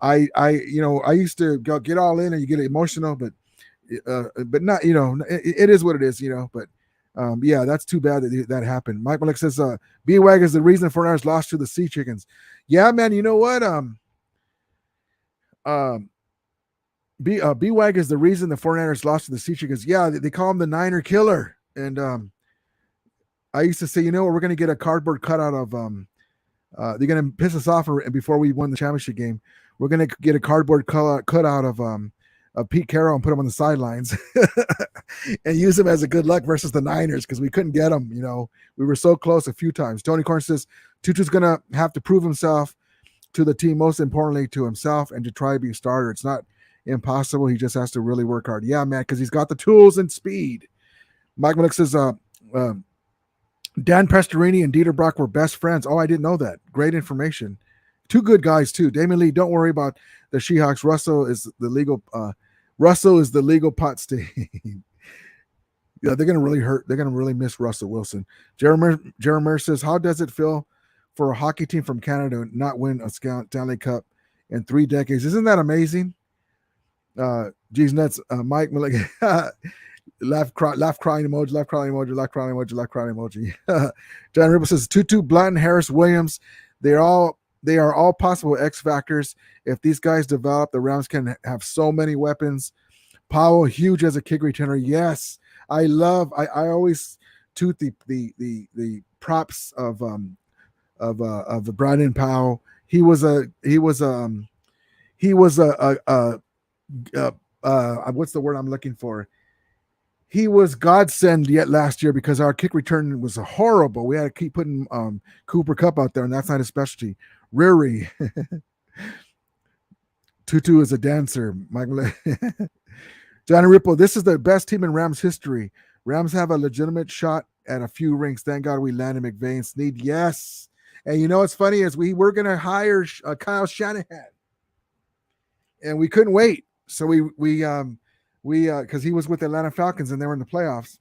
I used to get all in and you get emotional, but not, it is what it is, but yeah, that's too bad that happened. Mike Malik says, B-Wag is the reason 49ers lost to the Sea Chickens. Yeah, man, you know what? B-Wag is the reason the 49ers lost to the Sea Chickens. Yeah, they call him the Niner Killer. And I used to say, we're going to get a cardboard cutout of, they're going to piss us off before we won the championship game. We're going to get a cardboard cutout of Pete Carroll and put him on the sidelines and use him as a good luck versus the Niners, because we couldn't get him. We were so close a few times. Tony Corn says Tutu's going to have to prove himself to the team, most importantly to himself, and to try to be a starter. It's not impossible. He just has to really work hard. Yeah, man, because he's got the tools and speed. Mike Malik says Dan Pastorini and Dieter Brock were best friends. Oh, I didn't know that. Great information. Two good guys too. Damon Lee, don't worry about the Seahawks. Russell is the legal pot state. Yeah, they're gonna really hurt. They're gonna really miss Russell Wilson. Jeremy says, how does it feel for a hockey team from Canada not win a Stanley Cup in 3 decades? Isn't that amazing? Geez nuts. Mike Malik, laugh crying emoji, laugh crying emoji, laugh crying emoji, laugh crying emoji. John Ripple says Tutu, Blanton, Harris, Williams. They are all possible X factors. If these guys develop, the Rams can have so many weapons. Powell, huge as a kick returner. Yes, I always toot the props of Brandon Powell. He was what's the word I'm looking for? He was godsend yet last year because our kick return was horrible. We had to keep putting Cooper Kupp out there, and that's not his specialty. Riri. Tutu is a dancer. Michael. Johnny Ripple, this is the best team in Rams history. Rams have a legitimate shot at a few rings. Thank God we landed McVay and Snead. Yes. And you know what's funny is we were going to hire Kyle Shanahan, and we couldn't wait. So we because he was with the Atlanta Falcons and they were in the playoffs.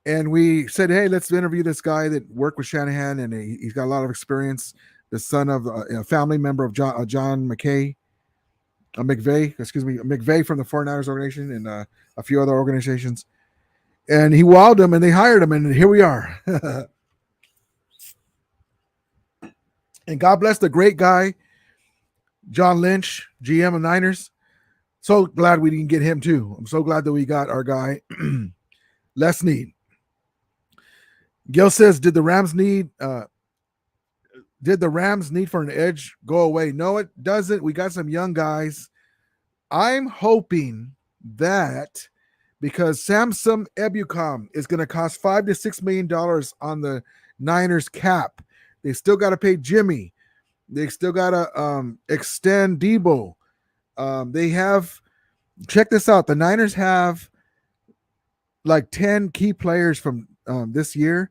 And we said, hey, let's interview this guy that worked with Shanahan, and he's got a lot of experience. The son of a family member of John McVay from the 49ers organization and a few other organizations. And he wowed them, and they hired him, and here we are. And God bless the great guy, John Lynch, GM of Niners. So glad we didn't get him too. I'm so glad that we got our guy, Les Snead. Gil says, did the Rams need for an edge go away? No, it doesn't. We got some young guys. I'm hoping that because Samson Ebukam is going to cost $5 to $6 million on the Niners cap. They still got to pay Jimmy. They still got to extend Debo. They have, check this out. The Niners have like 10 key players from this year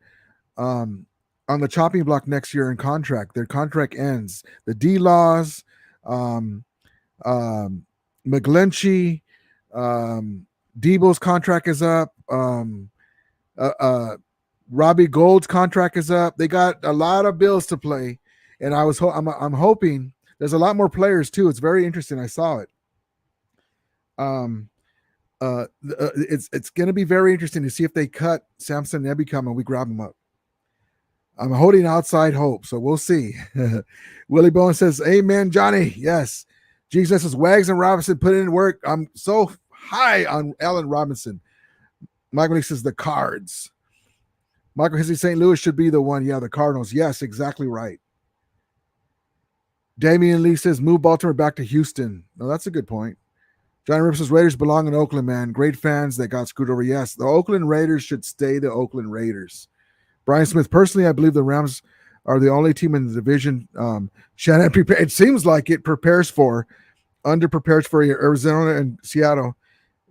on the chopping block next year in contract. Their contract ends. The D-Laws, McGlinchey, Debo's contract is up. Robbie Gould's contract is up. They got a lot of bills to play, and I'm hoping there's a lot more players too. It's very interesting. I saw it. It's going to be very interesting to see if they cut Samson Ebukam and we grab him up. I'm holding outside hope, so we'll see. Willie Bowen says, amen, Johnny. Yes. Jesus says, Wags and Robinson put in work. I'm so high on Allen Robinson. Michael says, the Cards. Michael Hissey, St. Louis should be the one. Yeah, the Cardinals. Yes, exactly right. Damian Lee says, move Baltimore back to Houston. No, that's a good point. John Rip says, Raiders belong in Oakland, man. Great fans that got screwed over. Yes, the Oakland Raiders should stay the Oakland Raiders. Brian Smith, personally, I believe the Rams are the only team in the division Shannon it seems like it underprepares for Arizona and Seattle,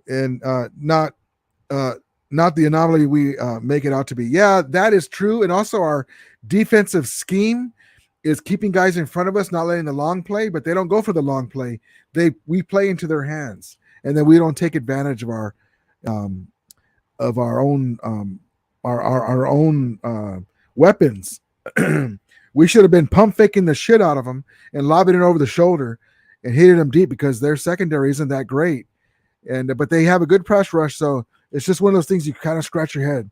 and not the anomaly we make it out to be. Yeah, that is true. And also our defensive scheme is keeping guys in front of us, not letting the long play, but they don't go for the long play. We play into their hands, and then we don't take advantage of our own weapons. We should have been pump faking the shit out of them and lobbing it over the shoulder and hitting them deep because their secondary isn't that great. But they have a good press rush, so it's just one of those things you kind of scratch your head.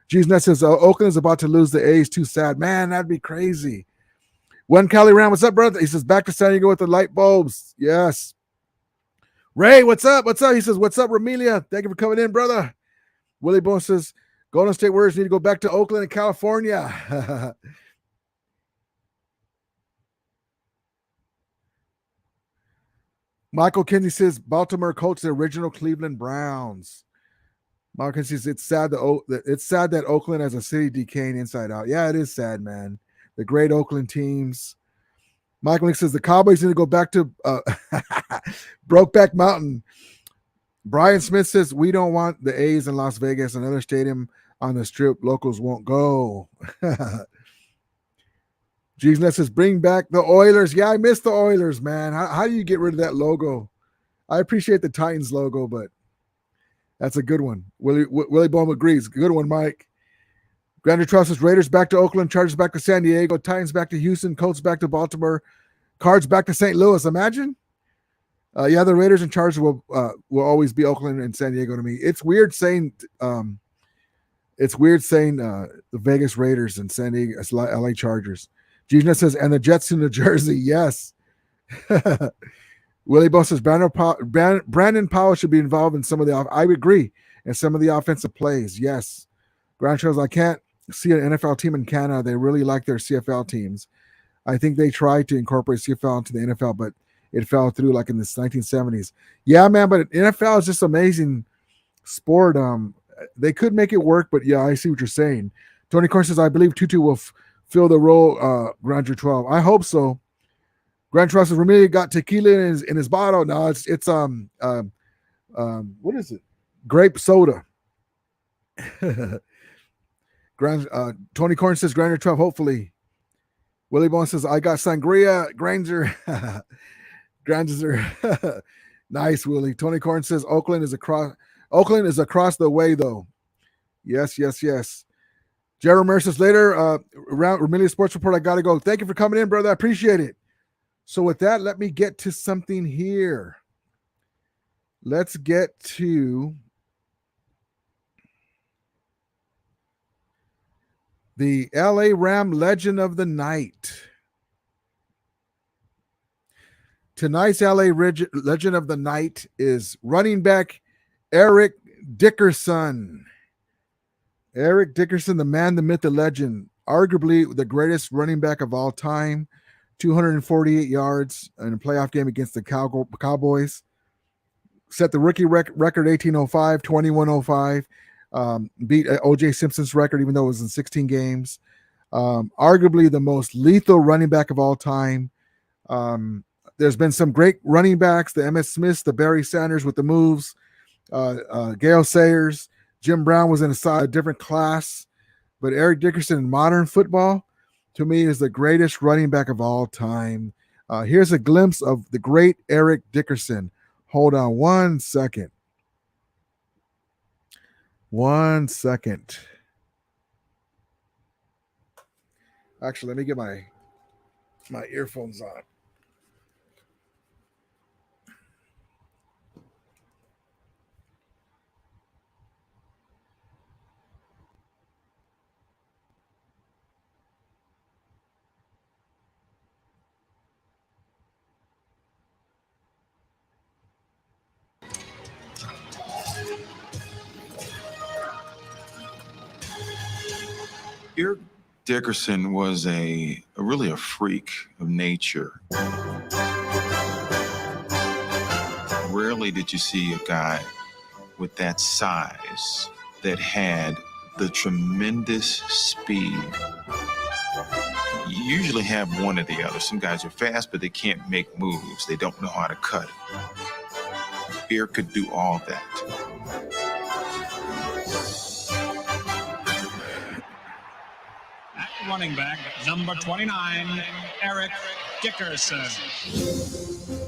Jesus Net says Oakland is about to lose the A's. Too sad, man. That'd be crazy. One Cali Ram, what's up, brother? He says back to San Diego with the light bulbs. Yes. Ray, what's up? What's up? He says, what's up, Ramilia? Thank you for coming in, brother. Willie Bone says Golden State Warriors need to go back to Oakland and California. Michael Kinsey says Baltimore coached the original Cleveland Browns. Michael Kinsey says it's sad that Oakland as a city decaying inside out. Yeah, it is sad, man. The great Oakland teams. Michael Nick says the Cowboys need to go back to Brokeback Mountain. Brian Smith says we don't want the A's in Las Vegas, another stadium on the Strip. Locals won't go. Jesus says, bring back the Oilers. Yeah, I miss the Oilers, man. How do you get rid of that logo? I appreciate the Titans logo, but that's a good one. Willie Bohm agrees. Good one, Mike. Grander Trust says, Raiders back to Oakland, Chargers back to San Diego, Titans back to Houston, Colts back to Baltimore, Cards back to St. Louis. Imagine. Yeah, the Raiders and Chargers will always be Oakland and San Diego to me. It's weird saying the Vegas Raiders and San Diego LA Chargers. Gina says, and the Jets to New Jersey. Yes. Willie Bo says, Brandon Powell should be involved in some of the I agree. In some of the offensive plays. Yes. Grand shows, I can't see an NFL team in Canada. They really like their CFL teams. I think they tried to incorporate CFL into the NFL, but it fell through like in the 1970s. Yeah, man, but NFL is just amazing sport. They could make it work, but yeah, I see what you're saying. Tony Corn says, I believe Tutu will fill the role, Granger 12. I hope so. Grand Trust says, Ramilia got tequila in his bottle. No, it's what is it? Grape soda. Tony Corn says, Granger 12, hopefully. Willie Bone says, I got sangria, Granger. Granger. Nice, Willie. Tony Corn says, Oakland is across the way, though. Yes. Jeremy Mer says, later, around Ramilia Sports Report, I got to go. Thank you for coming in, brother. I appreciate it. So with that, let me get to something here. Let's get to the LA Ram Legend of the Night. Tonight's LA Legend of the Night is running back Eric Dickerson. Eric Dickerson, the man, the myth, the legend, arguably the greatest running back of all time. 248 yards in a playoff game against the Cowboys. Set the rookie record 1805, 2105. Beat O.J. Simpson's record, even though it was in 16 games. Arguably the most lethal running back of all time. There's been some great running backs, the Emmitt Smiths, the Barry Sanders with the moves, Gale Sayers. Jim Brown was in a different class. But Eric Dickerson in modern football, to me, is the greatest running back of all time. Here's a glimpse of the great Eric Dickerson. Hold on 1 second. 1 second. Actually, let me get my earphones on. Eric Dickerson was really a freak of nature. Rarely did you see a guy with that size that had the tremendous speed. You usually have one or the other. Some guys are fast, but they can't make moves. They don't know how to cut it. Eric could do all that. Running back, number 29, Eric Dickerson.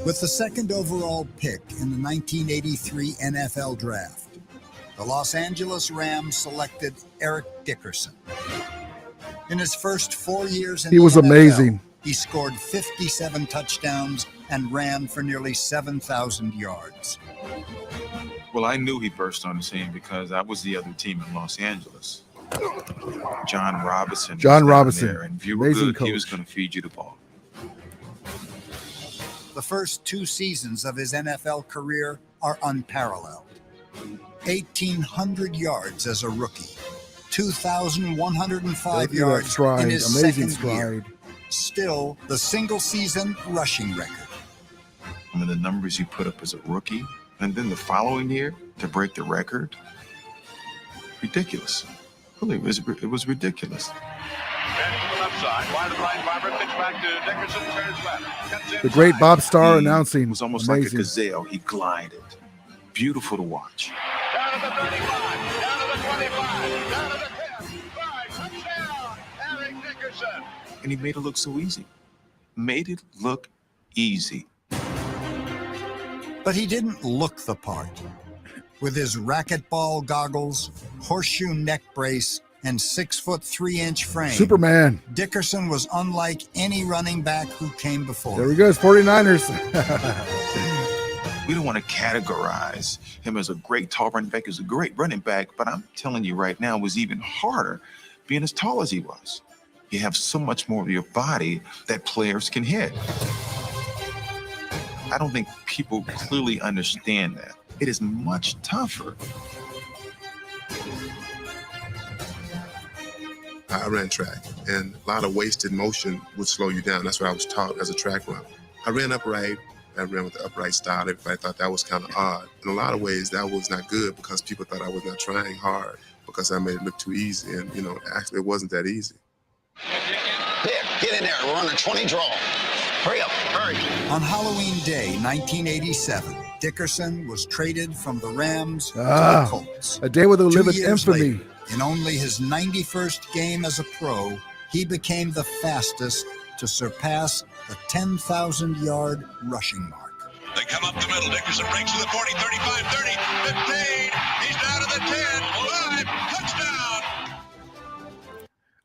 With the second overall pick in the 1983 NFL Draft, the Los Angeles Rams selected Eric Dickerson. In his first 4 years in he was the NFL, amazing. He scored 57 touchdowns and ran for nearly 7,000 yards. Well, I knew he burst on the scene because I was the other team in Los Angeles. John Robinson. There, and if you were good, he was going to feed you the ball. The first 2 seasons of his NFL career are unparalleled. 1,800 yards as a rookie, 2,105 yards in his second year. Still the single-season rushing record. I mean, the numbers he put up as a rookie, and then the following year to break the record, ridiculous. Really, it was ridiculous. The great Bob Starr announcing. It was almost amazing. Like a gazelle. He glided. Beautiful to watch. Down to the 35, down to the 25, down to the 10. 5, touchdown, Eric Dickerson. And he made it look so easy. Made it look easy. But he didn't look the part. With his racquetball goggles, horseshoe neck brace, and 6'3" frame, Superman. Dickerson was unlike any running back who came before. There we go. It's 49ers. We don't want to categorize him as a great tall running back. He was a great running back, but I'm telling you right now, it was even harder being as tall as he was. You have so much more of your body that players can hit. I don't think people clearly understand that. It is much tougher. I ran track, and a lot of wasted motion would slow you down. That's what I was taught as a track runner. I ran upright. I ran with the upright style. Everybody thought that was kind of odd. In a lot of ways, that was not good because people thought I was not trying hard because I made it look too easy. And, actually it wasn't that easy. Pick, get in there. We're on a 20 draw. Hurry up, hurry. On Halloween Day, 1987, Dickerson was traded from the Rams to the Ah, Colts. a day with a 2 live in years infamy. later, in only his 91st game as a pro, he became the fastest to surpass the 10,000-yard rushing mark. They come up the middle. Dickerson breaks to the 40, 35, 30, 15. He's down to the 10. 5. Touchdown.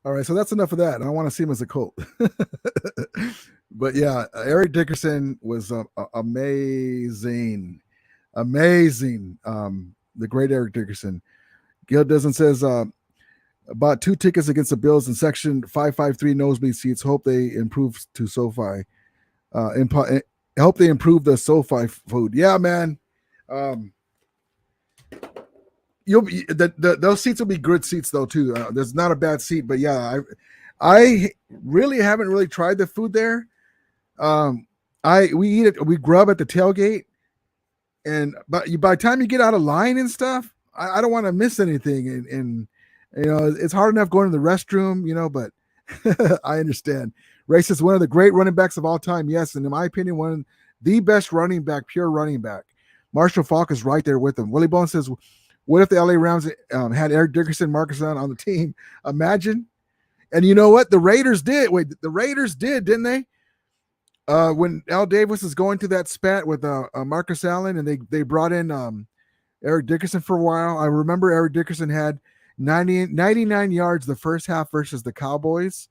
All right, so that's enough of that. I want to see him as a Colt. But yeah, Eric Dickerson was amazing. The great Eric Dickerson. Gil Doesn't says about 2 tickets against the Bills in section 553 nosebleed seats. Hope they improve to SoFi. Hope they improve the SoFi food. Yeah, man. Those seats will be good seats though too. There's not a bad seat, but yeah, I really haven't really tried the food there. We eat it. We grub at the tailgate, and by the time you get out of line and stuff, I don't want to miss anything. And it's hard enough going to the restroom, but I understand. Ray says one of the great running backs of all time. Yes, and in my opinion, one of the best running back, pure running back. Marshall Faulk is right there with him. Willie Bone says, what if the LA Rams had Eric Dickerson, Marcus Allen on the team? Imagine. And you know what? The Raiders did. The Raiders did, didn't they? When Al Davis was going to that spat with Marcus Allen, and they brought in Eric Dickerson for a while. I remember Eric Dickerson had 99 yards the first half versus the Cowboys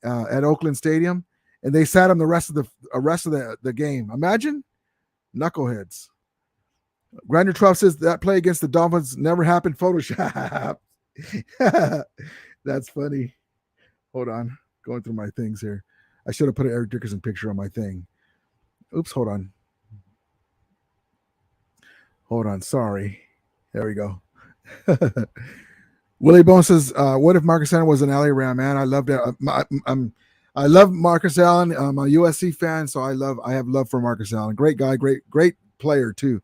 at Oakland Stadium, and they sat him the rest of the game. Imagine, knuckleheads. Grinder 12 says that play against the Dolphins never happened. Photoshop. That's funny. Hold on, going through my things here. I should have put an Eric Dickerson picture on my thing. Oops, hold on. Sorry. There we go. Willie Bone says, what if Marcus Allen was an LA Ram, man? I love that. I love Marcus Allen. I'm a USC fan, so I have love for Marcus Allen. Great guy, great player too.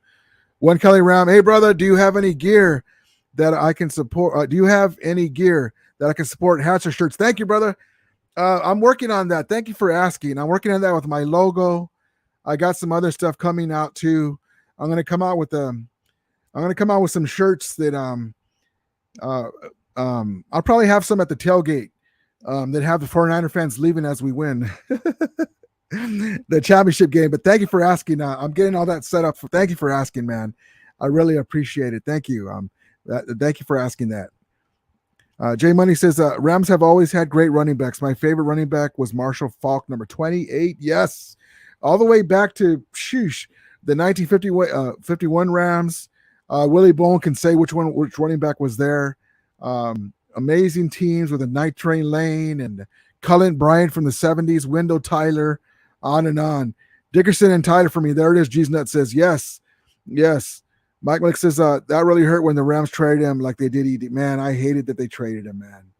One Kelly Ram, hey brother, do you have any gear that I can support? Do you have any gear that I can support? Hats or shirts? Thank you, brother. I'm working on that. Thank you for asking. I'm working on that with my logo. I got some other stuff coming out too. I'm going to come out with some shirts that I'll probably have some at the tailgate that have the 49er fans leaving as we win the championship game. But thank you for asking. I'm getting all that set up. Thank you for asking, man. I really appreciate it. Thank you. Thank you for asking that. Jay Money says, Rams have always had great running backs. My favorite running back was Marshall Faulk, number 28. Yes. All the way back to the 1951 Rams. Willie Bone can say which running back was there. Amazing teams with a Night Train Lane and Cullen Bryant from the 70s, Wendell Tyler, on and on. Dickerson and Tyler for me. There it is. G's Nut says, yes. Mike Malik says, that really hurt when the Rams traded him like they did. Man, I hated that they traded him, man.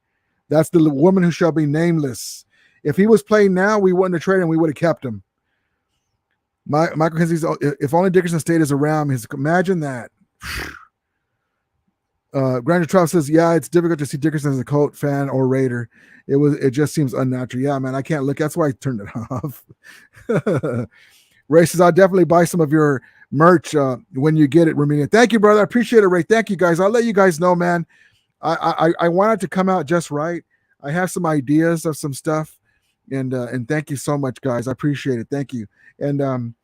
That's the woman who shall be nameless. If he was playing now, we wouldn't have traded him. We would have kept him. Michael Kinsey says, if only Dickerson stayed as a Ram, imagine that. Granger Trout says, yeah, it's difficult to see Dickerson as a Colt fan or Raider. It just seems unnatural. Yeah, man, I can't look. That's why I turned it off. Ray says, I'll definitely buy some of your merch when you get it, Ramilia. Thank you, brother. I appreciate it, Ray. Thank you, guys. I'll let you guys know, man. I want it to come out just right. I have some ideas of some stuff, And thank you so much, guys. I appreciate it. Thank you. And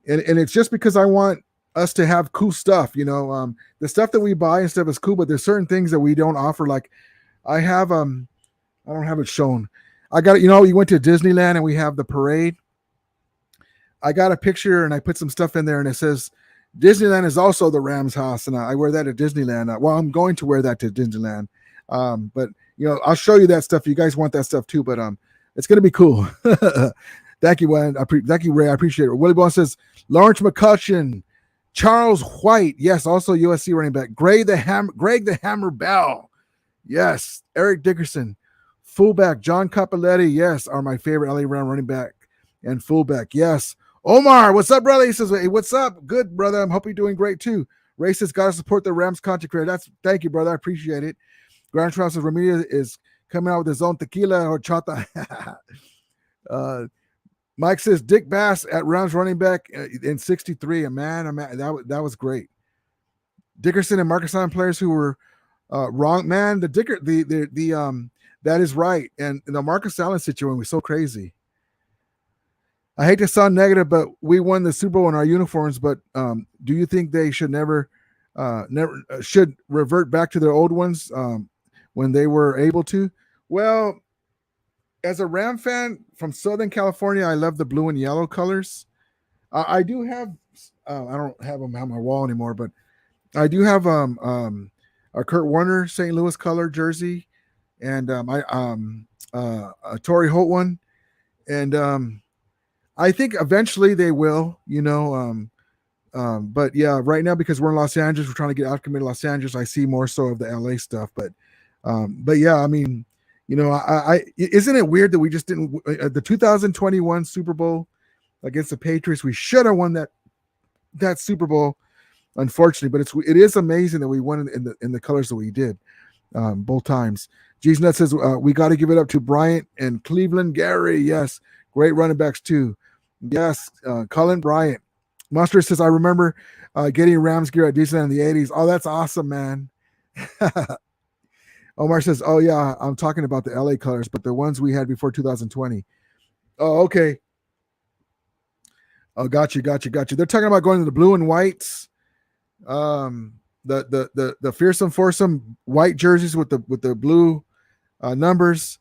it's just because I want us to have cool stuff, you know. The stuff that we buy and stuff is cool, but there's certain things that we don't offer. Like I have I don't have it shown. I got, you know, you went to Disneyland and we have the parade. I got a picture and I put some stuff in there and it says Disneyland is also the Rams house, and I wear that at Disneyland. Well, I'm going to wear that to Disneyland. But you know, I'll show you that stuff. You guys want that stuff too, but it's gonna be cool. Thank you, Wayne. Thank you, Ray. I appreciate it. Willie Ball says Lawrence McCutcheon, Charles White, yes, also USC running back. Greg the Hammer Bell, yes. Eric Dickerson, fullback. John Capoletti, yes, are my favorite LA Ram running back and fullback. Yes. Omar, what's up, brother? He says, hey, what's up? Good, brother. I hope you're doing great too. Ray says, gotta support the Rams content creator. Thank you, brother. I appreciate it. Grand Trail says Ramilia is coming out with his own tequila or chata. Mike says Dick Bass at Rams running back in 63. Man, that was great. Dickerson and Marcus Allen players who were wrong. Man, that is right. And the Marcus Allen situation was so crazy. I hate to sound negative, but we won the Super Bowl in our uniforms. But do you think they should never should revert back to their old ones when they were able to? Well, as a Ram fan from Southern California, I love the blue and yellow colors. I do have, I don't have them on my wall anymore, but I do have a Kurt Warner St. Louis color jersey, and a Torrey Holt one, and I think eventually they will, you know. But yeah, right now because we're in Los Angeles, we're trying to get acclimated to Los Angeles. I see more so of the LA stuff, but yeah, I mean, you know, I isn't it weird that we just didn't the 2021 Super Bowl against the Patriots? We should have won that Super Bowl, unfortunately. But it is amazing that we won in the colors that we did both times. G's Nut says we got to give it up to Bryant and Cleveland Gary. Yes, great running backs too. Yes, Colin Bryant. Mustard says I remember getting Rams gear at Disneyland in the 80s. Oh, that's awesome, man. Omar says, oh, yeah, I'm talking about the LA colors, but the ones we had before 2020. Oh, okay. Oh, got you. They're talking about going to the blue and whites, the fearsome foursome white jerseys with the blue numbers.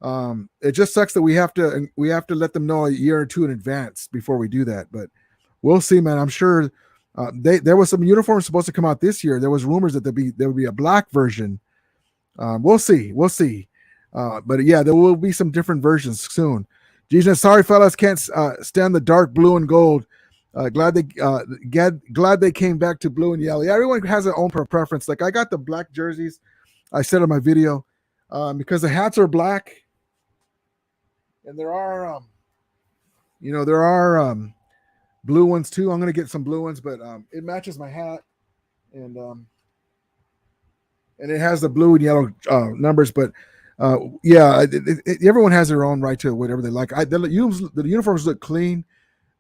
It just sucks that we have to let them know a year or two in advance before we do that, but we'll see, man. I'm sure there was some uniforms supposed to come out this year. There was rumors that there would be a black version. We'll see. But yeah, there will be some different versions soon. Jesus, sorry fellas, can't stand the dark blue and gold. Glad they came back to blue and yellow. Yeah, everyone has their own preference. Like I got the black jerseys. I said in my video because the hats are black, and there are blue ones too. I'm gonna get some blue ones, but it matches my hat, and it has the blue and yellow numbers. But yeah, everyone has their own right to whatever they like. The uniforms look clean,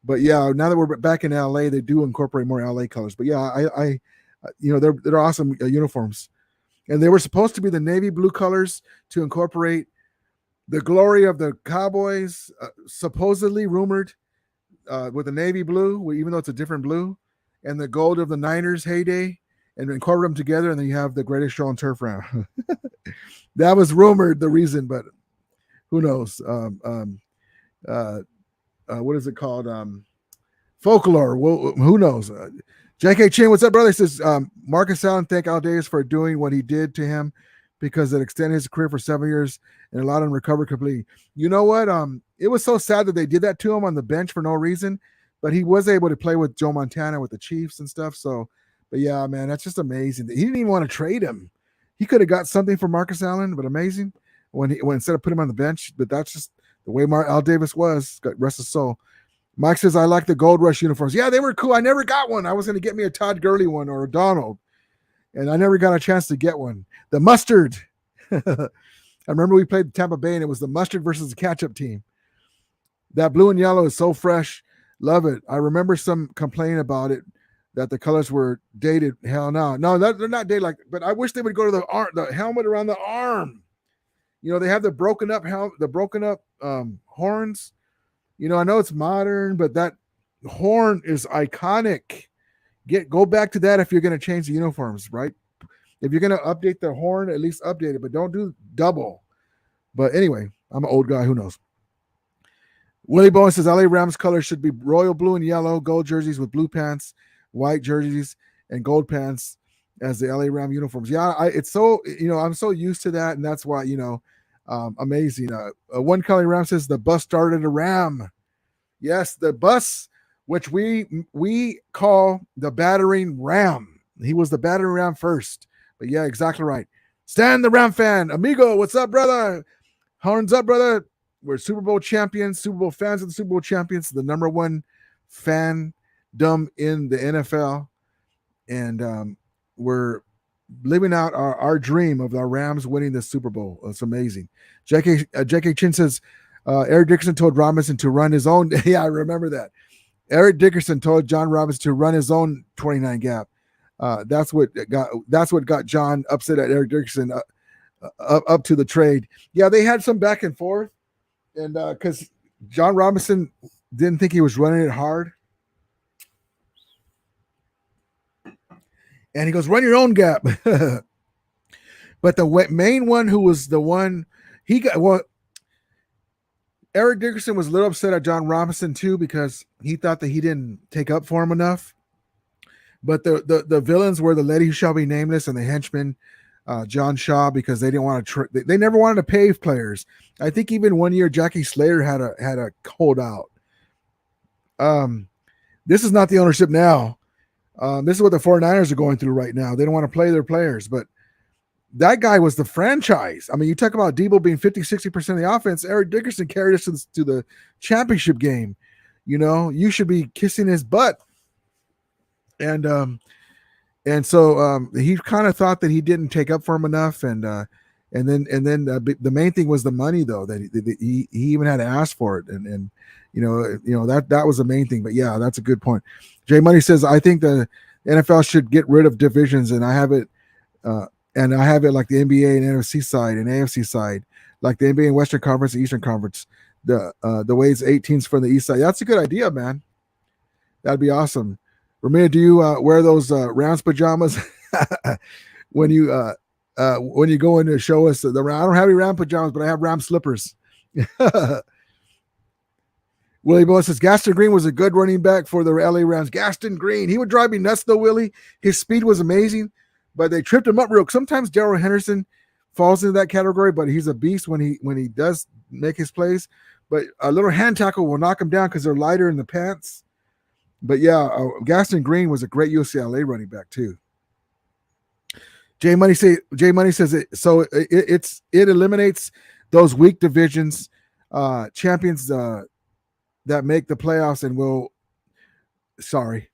but yeah, now that we're back in LA, they do incorporate more LA colors. But yeah, I they're awesome uniforms, and they were supposed to be the navy blue colors to incorporate the glory of the Cowboys, supposedly rumored with the navy blue, even though it's a different blue, and the gold of the Niners heyday, and incorporate them together, and then you have the greatest show on turf round. That was rumored, the reason, but who knows? What is it called? Folklore. Well, who knows? J.K. Chin, what's up, brother? He says, Marcus Allen thank Al Davis for doing what he did to him because it extended his career for 7 years and allowed him to recover completely. You know what? It was so sad that they did that to him on the bench for no reason, but he was able to play with Joe Montana with the Chiefs and stuff. So, but yeah, man, that's just amazing. He didn't even want to trade him. He could have got something for Marcus Allen, but amazing when instead of putting him on the bench. But that's just the way Al Davis was. God rest his soul. Mike says, I like the Gold Rush uniforms. Yeah, they were cool. I never got one. I was going to get me a Todd Gurley one or a Donald, and I never got a chance to get one. The mustard. I remember we played Tampa Bay, and it was the mustard versus the catch-up team. That blue and yellow is so fresh. Love it. I remember some complaining about it, that the colors were dated. Hell no. No, they're not dated, but I wish they would go to the helmet around the arm. They have the broken up horns. I know it's modern, but that horn is iconic. Go back to that if you're going to change the uniforms, right? If you're going to update the horn, at least update it, but don't do double. But anyway, I'm an old guy. Who knows? Willie Bowen says LA Rams colors should be royal blue and yellow, gold jerseys with blue pants, white jerseys, and gold pants as the LA Ram uniforms. Yeah, it's so, I'm so used to that, and that's why, amazing. One Kelly Ram says the bus started a Ram. Yes, the bus, which we call the battering Ram. He was the battering Ram first. But yeah, exactly right. Stan the Ram fan. Amigo, what's up, brother? Horns up, brother. We're Super Bowl champions, Super Bowl fans of the Super Bowl champions, the number one fandom in the NFL. And we're living out our dream of our Rams winning the Super Bowl. It's amazing. J.K. Chin says, Eric Dickerson told Robinson to run his own. Yeah, I remember that. Eric Dickerson told John Robinson to run his own 29 gap. That's what got John upset at Eric Dickerson up to the trade. Yeah, they had some back and forth, and because John Robinson didn't think he was running it hard, and he goes, "Run your own gap." But the main one who was the one he got, well, Eric Dickerson was a little upset at John Robinson too because he thought that he didn't take up for him enough. But the villains were the lady who shall be nameless and the henchman, John Shaw, because they didn't want to. They never wanted to pay players. I think even one year Jackie Slater had a holdout. This is not the ownership now. This is what the 49ers are going through right now. They don't want to play their players, but that guy was the franchise. I mean, you talk about Debo being 50-60% of the offense. Eric Dickerson carried us to the championship game. You should be kissing his butt. And so he kind of thought that he didn't take up for him enough, and then the main thing was the money, though, that he even had to ask for it, and that was the main thing. But yeah, that's a good point. Jay Money says, I think the NFL should get rid of divisions, and I have it like the NBA and NFC side and AFC side, like the NBA and Western Conference and Eastern Conference. The way it's 8 teams from the East side. That's a good idea, man. That'd be awesome. Ramilia, do you wear those Rams pajamas when you go in to show us the Ram? I don't have any Ram pajamas, but I have Ram slippers. Willie Bowen says Gaston Green was a good running back for the LA Rams. Gaston Green, he would drive me nuts though, Willie. His speed was amazing, but they tripped him up real. Sometimes Darrell Henderson falls into that category, but he's a beast when he does make his plays. But a little hand tackle will knock him down because they're lighter in the pants. But yeah, Gaston Green was a great UCLA running back too. Jay Money says it. So it eliminates those weak divisions, champions that make the playoffs and will. Sorry.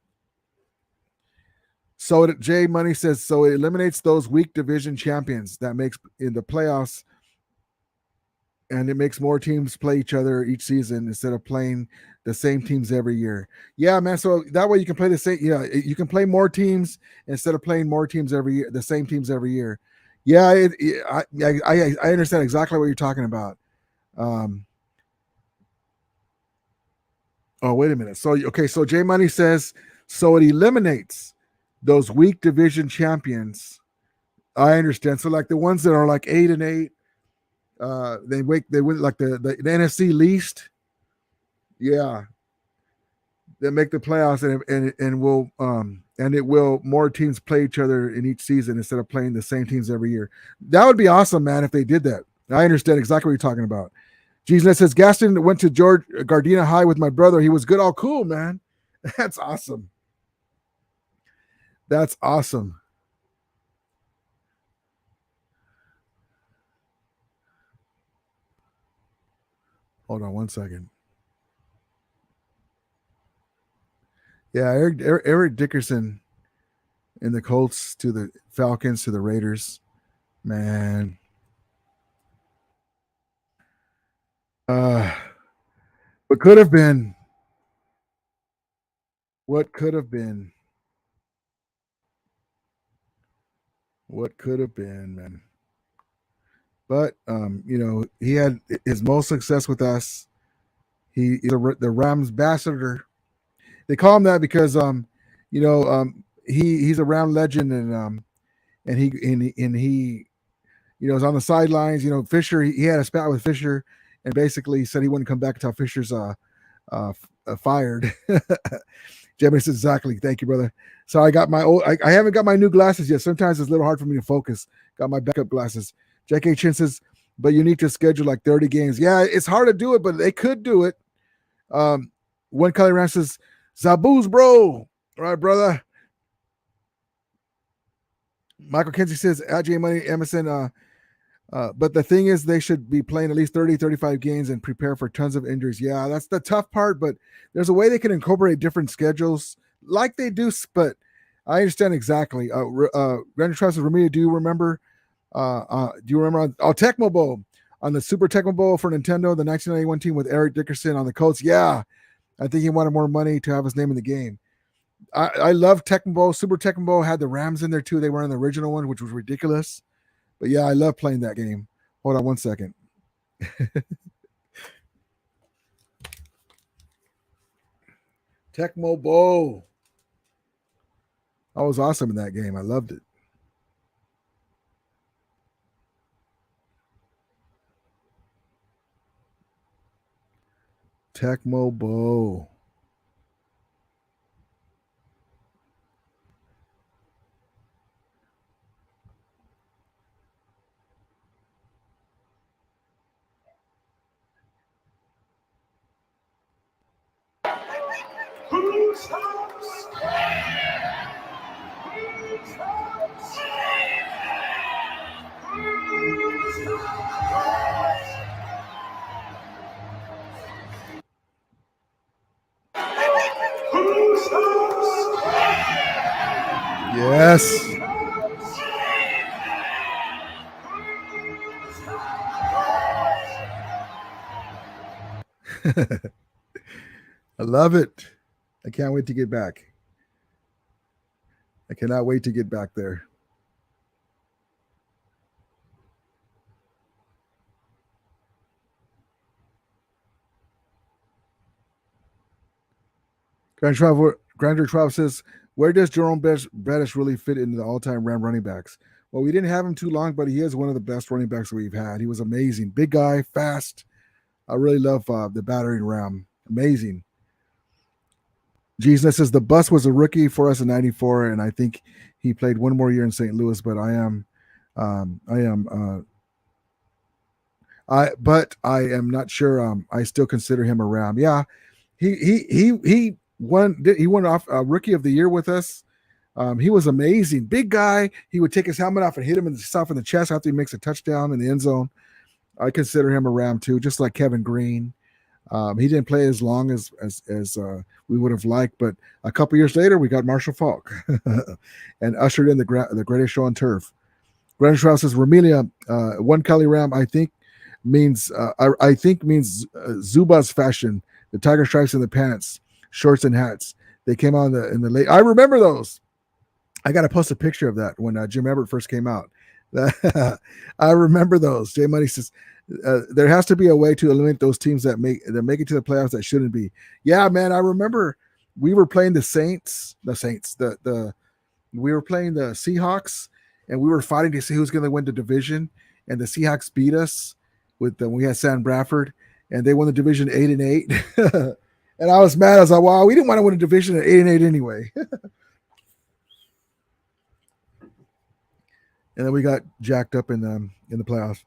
So Jay Money says so it eliminates those weak division champions that makes in the playoffs. And it makes more teams play each other each season instead of playing the same teams every year. Yeah, man. So that way you can play the same. Yeah, you can play more teams instead of playing more teams every year, the same teams every year. Yeah, I understand exactly what you're talking about. Oh, wait a minute. So Jay Money says so it eliminates those weak division champions. I understand. So like the ones that are like 8-8. They win like the NFC least. Yeah, they make the playoffs and it will more teams play each other in each season instead of playing the same teams every year. That would be awesome, man, if they did that. I understand exactly what you're talking about. Jesus says Gaston went to George Gardena High with my brother. He was good. All cool, man. That's awesome. That's awesome. Hold on one second. Yeah, Eric Dickerson in the Colts to the Falcons to the Raiders. Man. What could have been? What could have been? What could have been, man? But he had his most success with us. He's the Rams ambassador. They call him that because he's a Ram legend, and he is on the sidelines. Fisher, he had a spat with Fisher, and basically he said he wouldn't come back until Fisher's fired. Jimmy says, exactly. Thank you, brother. So I got my old. I haven't got my new glasses yet. Sometimes it's a little hard for me to focus. Got my backup glasses. J.K. Chin says, but you need to schedule like 30 games. Yeah, it's hard to do it, but they could do it. One Kelly Ram says, Zaboo's bro. All right, brother. Michael Kinsey says, at J Money Emerson, but the thing is, they should be playing at least 30, 35 games and prepare for tons of injuries. Yeah, that's the tough part, but there's a way they can incorporate different schedules like they do, but I understand exactly. Grand Travis Ramilia, do you remember on Tecmo Bowl, on the Super Tecmo Bowl for Nintendo, the 1991 team with Eric Dickerson on the Colts? Yeah, I think he wanted more money to have his name in the game. I love Tecmo Bowl. Super Tecmo Bowl had the Rams in there too. They were in the original one, which was ridiculous. But yeah, I love playing that game. Hold on one second. Tecmo Bowl. I was awesome in that game. I loved it. Tecmo Bowl. Yes. I love it. I can't wait to get back. I cannot wait to get back there. Grander Travel says, where does Jerome Bettis really fit into the all-time Ram running backs? Well, we didn't have him too long, but he is one of the best running backs that we've had. He was amazing. Big guy, fast. I really love the battering Ram. Amazing. Jesus says, the bus was a rookie for us in 94, and I think he played one more year in St. Louis, but I am not sure. I still consider him a Ram. Yeah. He won off rookie of the year with us. He was amazing. Big guy. He would take his helmet off and hit him in the chest after he makes a touchdown in the end zone. I consider him a Ram too, just like Kevin Green. He didn't play as long as we would have liked, but a couple years later we got Marshall Falk and ushered in the greatest show on turf. Grand Strauss says, Ramilia, one Kelly Ram, I think means Zuba's fashion, the tiger stripes in the pants, shorts and hats. They came out in the late. I remember those. I got to post a picture of that when Jim Everett first came out. I remember those. Jay Money says, there has to be a way to eliminate those teams that make it to the playoffs that shouldn't be. Yeah, man. I remember we were playing we were playing the Seahawks, and we were fighting to see who's going to win the division. And the Seahawks beat us we had Sam Bradford, and they won the division 8-8. And I was mad. I was like, wow, we didn't want to win a division at 8-8 anyway. And then we got jacked up in the playoffs.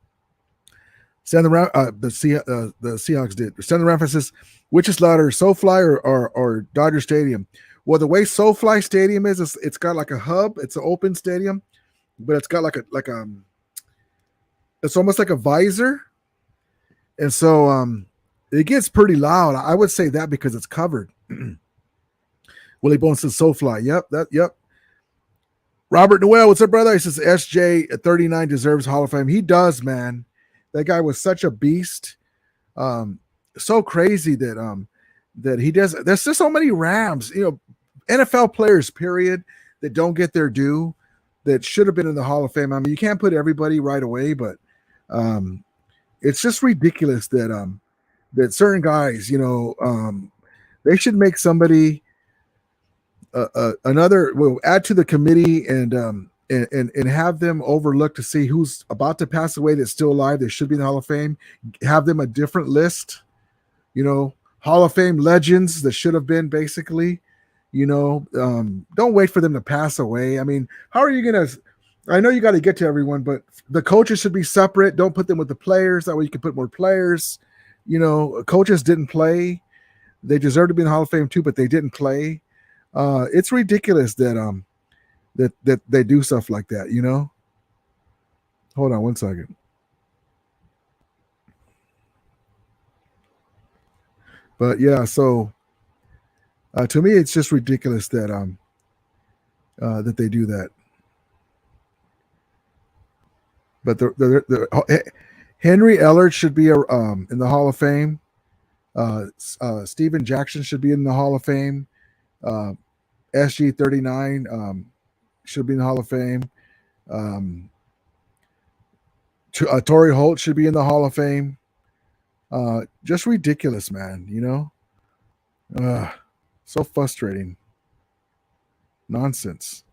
The Seahawks did. Send the reference says, which is louder, SoFly or Dodger Stadium? Well, the way SoFly Stadium is, it's got like a hub. It's an open stadium, but it's got it's almost like a visor, and so it gets pretty loud. I would say that because it's covered. Willie Bones says SoFly. Yep. Robert Noel, what's up, brother? He says SJ at 39 deserves Hall of Fame. He does, man. That guy was such a beast. So crazy that he does. There's just so many Rams, NFL players, period, that don't get their due, that should have been in the Hall of Fame. I mean, you can't put everybody right away, but It's just ridiculous that that certain guys, they should make somebody another. Well, add to the committee and have them overlook to see who's about to pass away that's still alive that should be in the Hall of Fame. Have them a different list, Hall of Fame legends that should have been basically. Don't wait for them to pass away. I mean, how are you gonna? I know you got to get to everyone, but the coaches should be separate. Don't put them with the players. That way you can put more players. Coaches didn't play. They deserve to be in the Hall of Fame too, but they didn't play. It's ridiculous that that they do stuff like that. Hold on one second. But yeah, so to me, it's just ridiculous that that they do that. But the Henry Ellard should be in the Hall of Fame. Steven Jackson should be in the Hall of Fame. SG39 should be in the Hall of Fame. Torrey Holt should be in the Hall of Fame. Just ridiculous, man. So frustrating. Nonsense.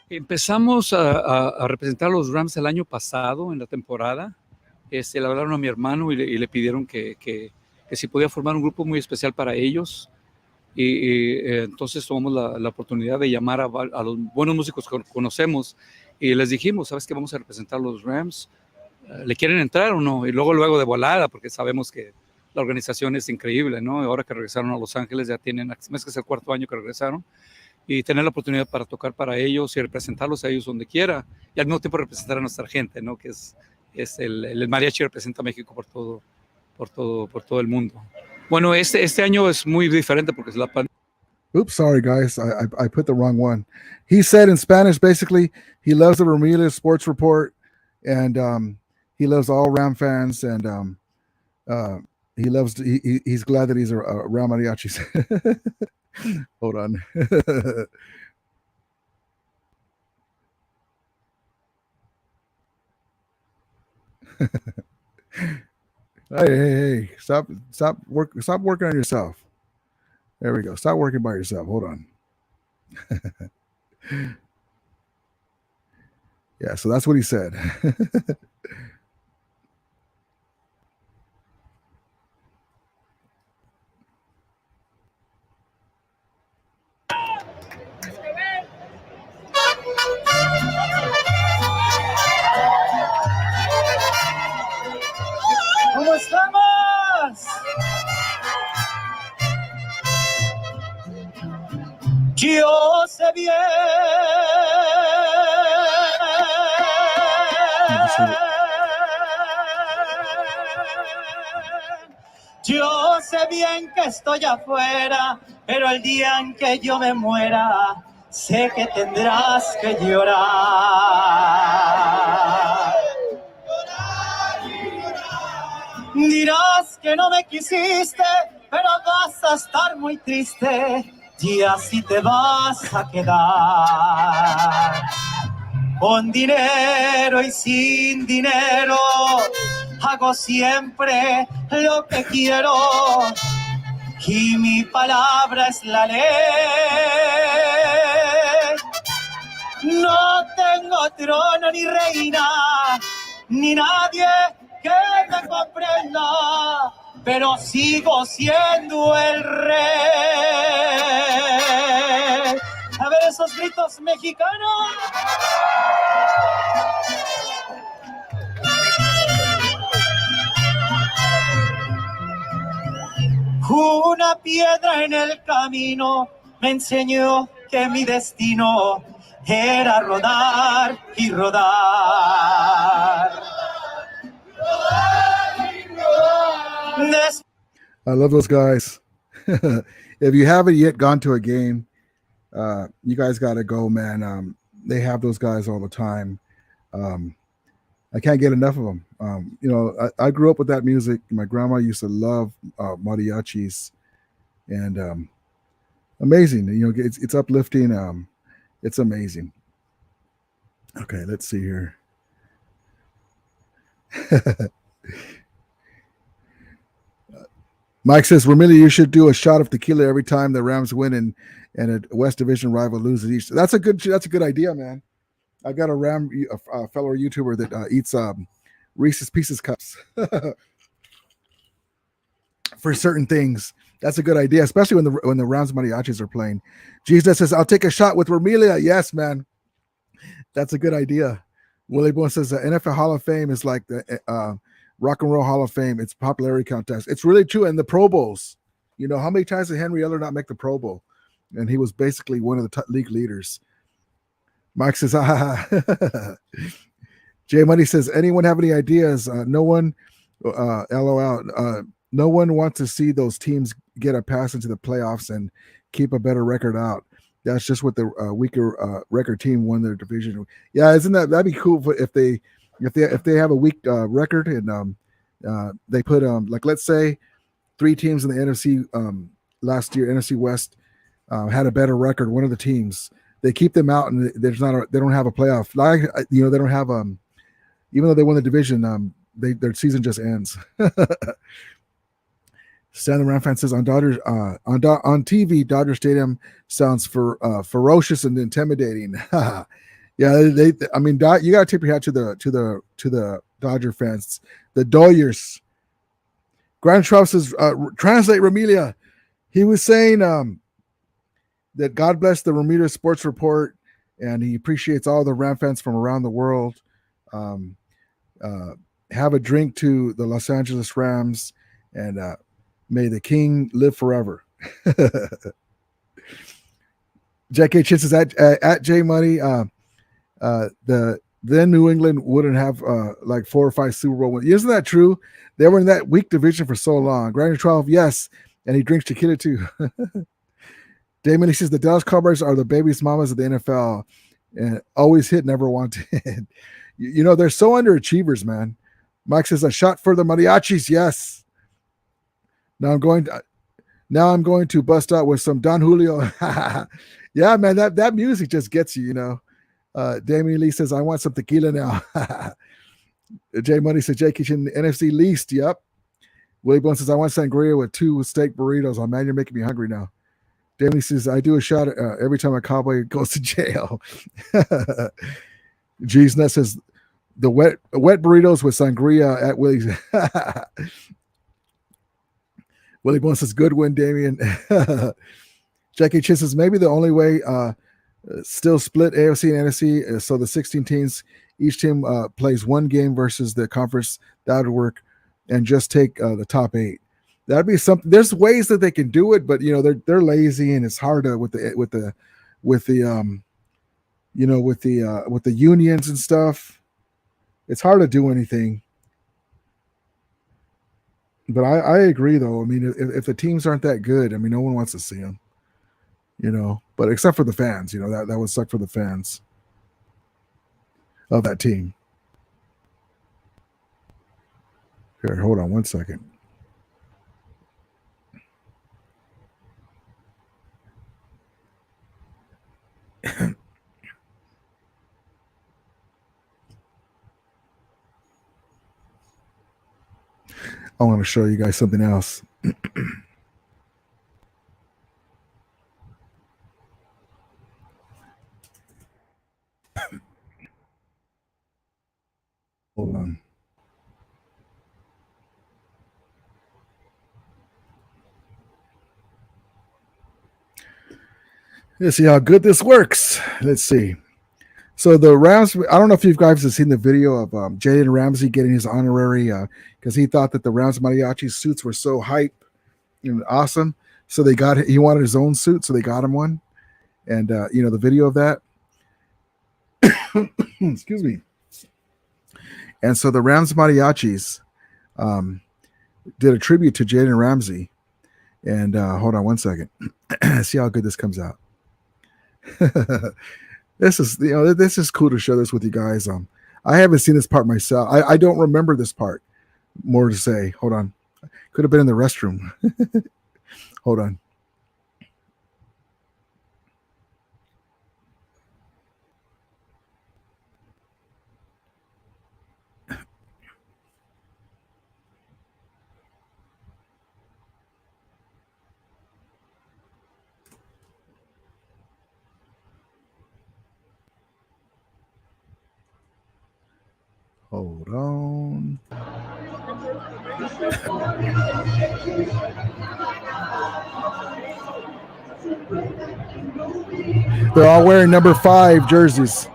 Empezamos a representar a los Rams el año pasado en la temporada. Le hablaron a mi hermano y le pidieron que si podía formar un grupo muy especial para ellos. Y entonces tomamos la oportunidad de llamar a los buenos músicos que conocemos y les dijimos, ¿sabes qué? Vamos a representar a los Rams. ¿Le quieren entrar o no? Y luego de volada, porque sabemos que la organización es increíble, ¿no? Ahora que regresaron a Los Ángeles, ya tienen, es que es el 4º año que regresaron, y tener la oportunidad para tocar para ellos y representarlos a ellos donde quiera, y al mismo tiempo representar a nuestra gente, ¿no? Que es el mariachi representa a México por todo el mundo. Bueno, este año es muy diferente porque es la pandemia. Oops, sorry guys, I put the wrong one. He said in Spanish, basically, he loves the Ramilia Sports Report, and he loves all Ram fans, and he's glad that he's a Ram mariachi. Hold on. Hey, stop working on yourself. There we go. Stop working by yourself. Hold on. Yeah, so that's what he said. ¿Cómo estamos? Yo sé bien. Yo sé bien que estoy afuera, pero el día en que yo me muera, sé que tendrás que llorar. Dirás que no me quisiste, pero vas a estar muy triste y así te vas a quedar. Con dinero y sin dinero, hago siempre lo que quiero y mi palabra es la ley. No tengo trono ni reina, ni nadie que me comprenda, pero sigo siendo el rey. A ver esos gritos mexicanos. Una piedra en el camino me enseñó que mi destino era rodar y rodar. I love those guys. If you haven't yet gone to a game, you guys got to go, man. They have those guys all the time. I can't get enough of them. I grew up with that music. My grandma used to love mariachis, and amazing. It's uplifting. It's amazing. Okay, let's see here. Mike says, Ramilia, you should do a shot of tequila every time the Rams win and a West Division rival loses each. That's a good idea, man. I've got a fellow YouTuber that eats Reese's Pieces cups for certain things. That's a good idea, especially when the Rams mariachis are playing. Jesus says, I'll take a shot with Ramilia. Yes, man. That's a good idea. Willie Boone says the NFL Hall of Fame is like the Rock and Roll Hall of Fame. It's popularity contest. It's really true. And the Pro Bowls. How many times did Henry Eller not make the Pro Bowl? And he was basically one of the league leaders. Mike says, Jay Money says, anyone have any ideas? No one, LOL. No one wants to see those teams get a pass into the playoffs and keep a better record out. That's just what the weaker record team won their division. Yeah, that'd be cool if they have a weak record and they put like, let's say 3 teams in the NFC last year, NFC West had a better record. One of the teams, they keep them out, and they don't have a playoff. They don't have even though they won the division, their season just ends. Stan the Ram fan says on TV, Dodger Stadium sounds ferocious and intimidating. Yeah, you got to tip your hat to the Dodger fans, the Doyers. Grant Schwab says, translate Ramilia. He was saying that God bless the Ramilia Sports Report, and he appreciates all the Ram fans from around the world. Have a drink to the Los Angeles Rams, and may the king live forever. Jack H. says at J Money, then New England wouldn't have like 4 or 5 Super Bowl wins. Isn't that true? They were in that weak division for so long. Granny 12, yes, and he drinks tequila too. Damon, he says the Dallas Cowboys are the baby's mamas of the NFL, and always hit, never wanted. They're so underachievers, man. Mike says a shot for the mariachis, yes. Now I'm going to bust out with some Don Julio. Yeah, man, that music just gets you, Damien Lee says, I want some tequila now. Jay Money says, Jay Kitchen, NFC least, yep. Willie Bone says, I want sangria with 2 steak burritos. Oh, man, you're making me hungry now. Damien says, I do a shot every time a cowboy goes to jail. G's Nut says, the wet burritos with sangria at Willie's. Willie Bone says, good win, Damien. Jackie Chin says, maybe the only way still split AFC and NFC, so the 16 teams, each team plays 1 game versus the conference. That would work, and just take the top 8. That'd be something. There's ways that they can do it, but they're lazy, and it's hard to, with the unions and stuff. It's hard to do anything. But I agree, though. I mean, if the teams aren't that good, I mean, no one wants to see them. But except for the fans, that would suck for the fans of that team. Here, hold on 1 second. I want to show you guys something else. Hold on. Let's see how good this works. Let's see. So the Rams, I don't know if you guys have seen the video of Jalen Ramsey getting his honorary because he thought that the Rams mariachi suits were so hype and awesome. So he wanted his own suit, so they got him one. And the video of that. Excuse me. And so the Rams mariachis did a tribute to Jalen Ramsey. And hold on 1 second. See how good this comes out. This is cool to share this with you guys. I haven't seen this part myself. I don't remember this part. More to say. Hold on. Could have been in the restroom. Hold on. Hold on. They're all wearing number 5 jerseys.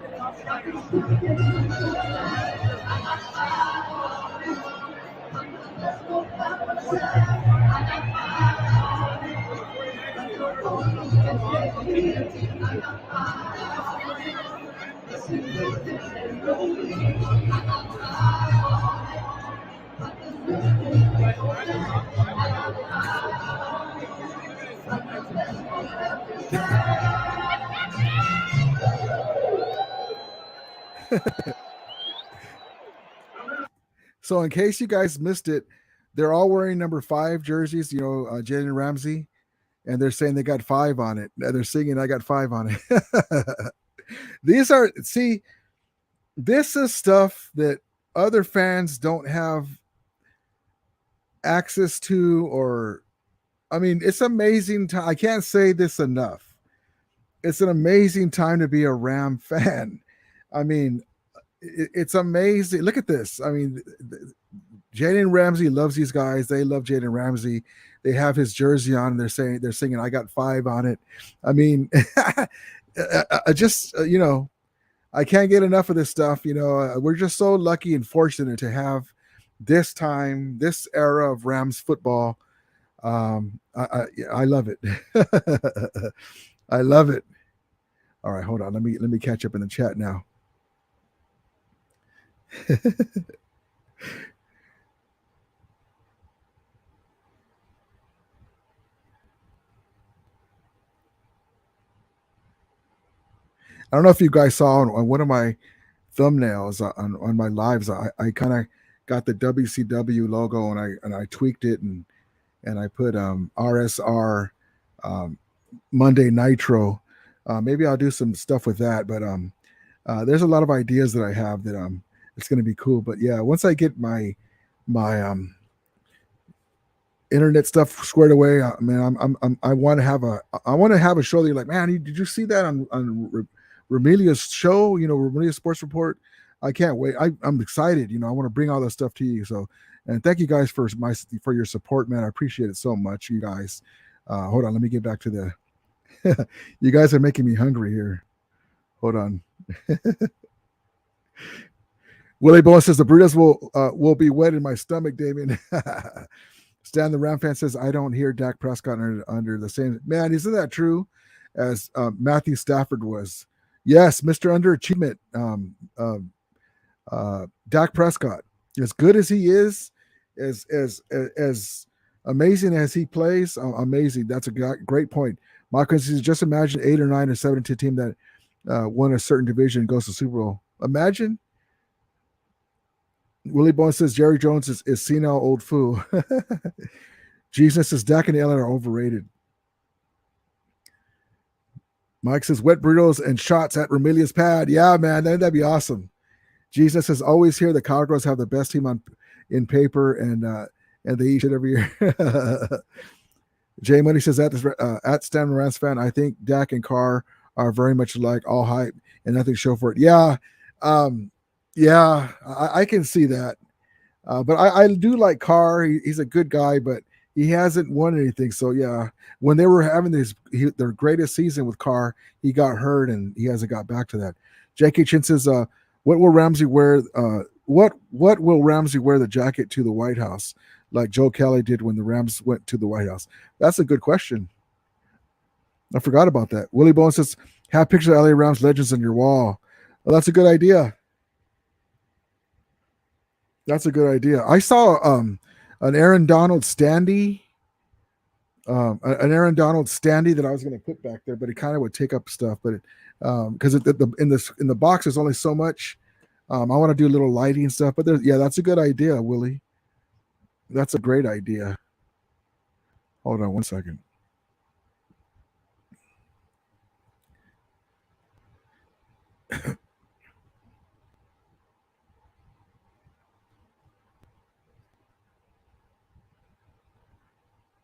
So in case you guys missed it, they're all wearing number 5 jerseys, Jalen Ramsey, and they're saying they got 5 on it. They're singing, I got 5 on it. This is stuff that other fans don't have access to, or, I mean, it's amazing. I can't say this enough. It's an amazing time to be a Ram fan. I mean, it's amazing. Look at this. I mean, Jaden Ramsey loves these guys. They love Jaden Ramsey. They have his jersey on, and they're singing, I got 5 on it. I mean, I just, I can't get enough of this stuff. We're just so lucky and fortunate to have this time, this era of Rams football. I love it. I love it. All right, hold on. Let me catch up in the chat now. I don't know if you guys saw on one of my thumbnails on my lives, I kind of got the WCW logo and I tweaked it and I put RSR Monday Nitro. Maybe I'll do some stuff with that, but there's a lot of ideas that I have that it's going to be cool. But yeah, once I get my internet stuff squared away, man, I want to have a show that you're like, man, did you see that on Ramilia's show? Ramilia Sports Report. I can't wait. I'm excited. I want to bring all that stuff to you. So, and thank you guys for your support, man. I appreciate it so much, you guys. Hold on, let me get back to the. You guys are making me hungry here. Hold on. Willie Bowen says the burritos will be wet in my stomach, Damien. Stan the Ram fan says I don't hear Dak Prescott under the same. Man, isn't that true? As Matthew Stafford was. Yes, Mr. Underachievement. Dak Prescott, as good as he is, as amazing as he plays, amazing. That's a great point. Michael says, just imagine 8 or 9 or 7 to a team that won a certain division and goes to Super Bowl. Imagine. Willie Bowen says Jerry Jones is senile old fool. Jesus says Dak and Allen are overrated. Mike says wet burritos and shots at Ramilia's pad. Yeah, man, that'd be awesome. Jesus says always hear the Cowgirls have the best team in paper and they eat shit every year. Jay Money says at Stan Rams fan, I think Dak and Carr are very much alike, all hype and nothing to show for it. Yeah, I can see that. But I do like Carr. He's a good guy, but he hasn't won anything. So yeah, when they were having their greatest season with Carr, he got hurt and he hasn't got back to that. J.K. Chin says, what will Ramsey wear? What will Ramsey wear the jacket to the White House, like Joe Kelly did when the Rams went to the White House? That's a good question. I forgot about that. Willie Bowen says, have pictures of LA Rams legends on your wall. Well, that's a good idea. That's a good idea. I saw an Aaron Donald standee, that I was going to put back there, but it kind of would take up stuff. But because in the box there's only so much I want to do a little lighting stuff, but that's a good idea, Willie. That's a great idea. Hold on one second.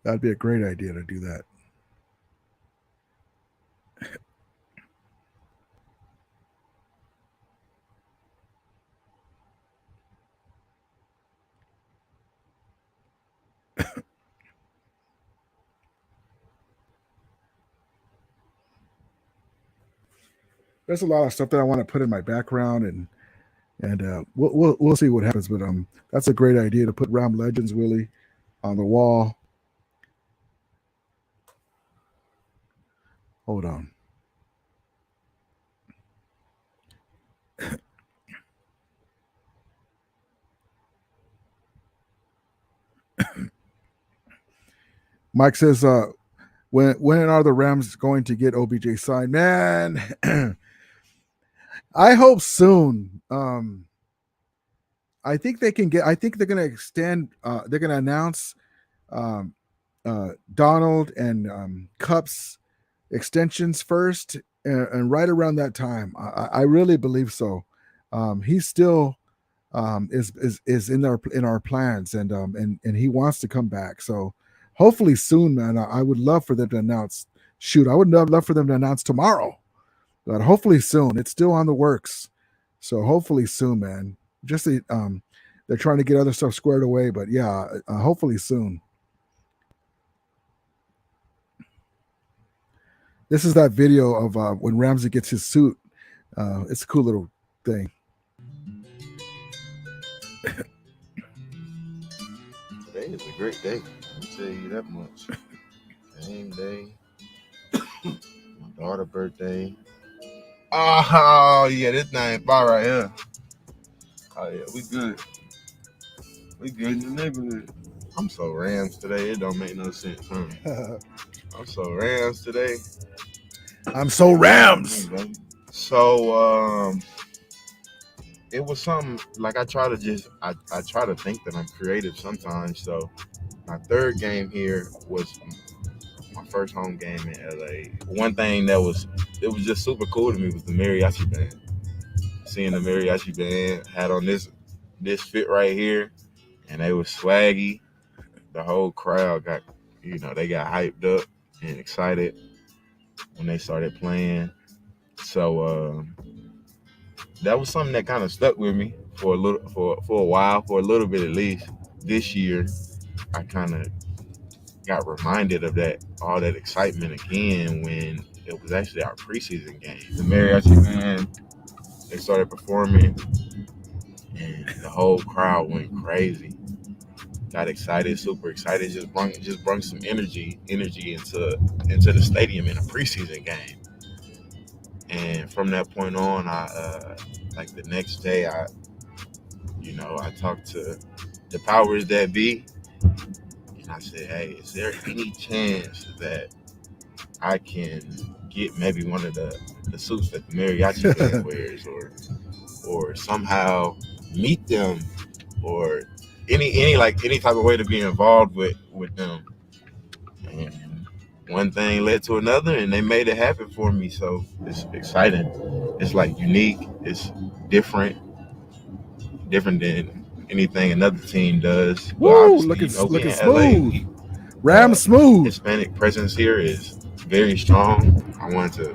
That'd be a great idea to do that. There's a lot of stuff that I want to put in my background, and we'll see what happens. But that's a great idea to put Ram Legends, Willie, on the wall. Hold on. Mike says, when are the Rams going to get OBJ signed? Man, I hope soon. I think they can get. I think they're going to extend. They're going to announce Donald and Cup's extensions first, and right around that time, I really believe so. He's still is in our plans, and he wants to come back. So hopefully soon, man. I would love for them to announce. Shoot, I would love for them to announce tomorrow, but hopefully soon. It's still on the works, so hopefully soon, man. Just they're trying to get other stuff squared away, but yeah, hopefully soon. This is that video of when Ramsey gets his suit. It's a cool little thing. Today is a great day. I'll tell you that much. Game day. My daughter's birthday. Oh, yeah, this thing far right here. Oh, yeah, we good. We good in the neighborhood. I'm so Rams today. It don't make no sense, huh? I'm so Rams today. I'm so Rams. So, it was something like I try to think that I'm creative sometimes. So my third game here was my first home game in LA. One thing it was just super cool to me was the mariachi band. Seeing the mariachi band had on this fit right here, and they were swaggy. The whole crowd got hyped up and excited when they started playing. So that was something that kind of stuck with me for a while, for a little bit at least. This year, I kind of got reminded of all that excitement again when it was actually our preseason game. The mariachi band, they started performing, and the whole crowd went crazy. Got excited, super excited. Just brung some energy into the stadium in a preseason game. And from that point on, I the next day, I talked to the powers that be, and I said, "Hey, is there any chance that I can get maybe one of the suits that the mariachi band wears, or somehow meet them, or any type of way to be involved with them?" And one thing led to another, and they made it happen for me. So it's exciting. It's unique. It's different than anything another team does. Woo! Looking smooth. Ram smooth. Hispanic presence here is very strong. I wanted to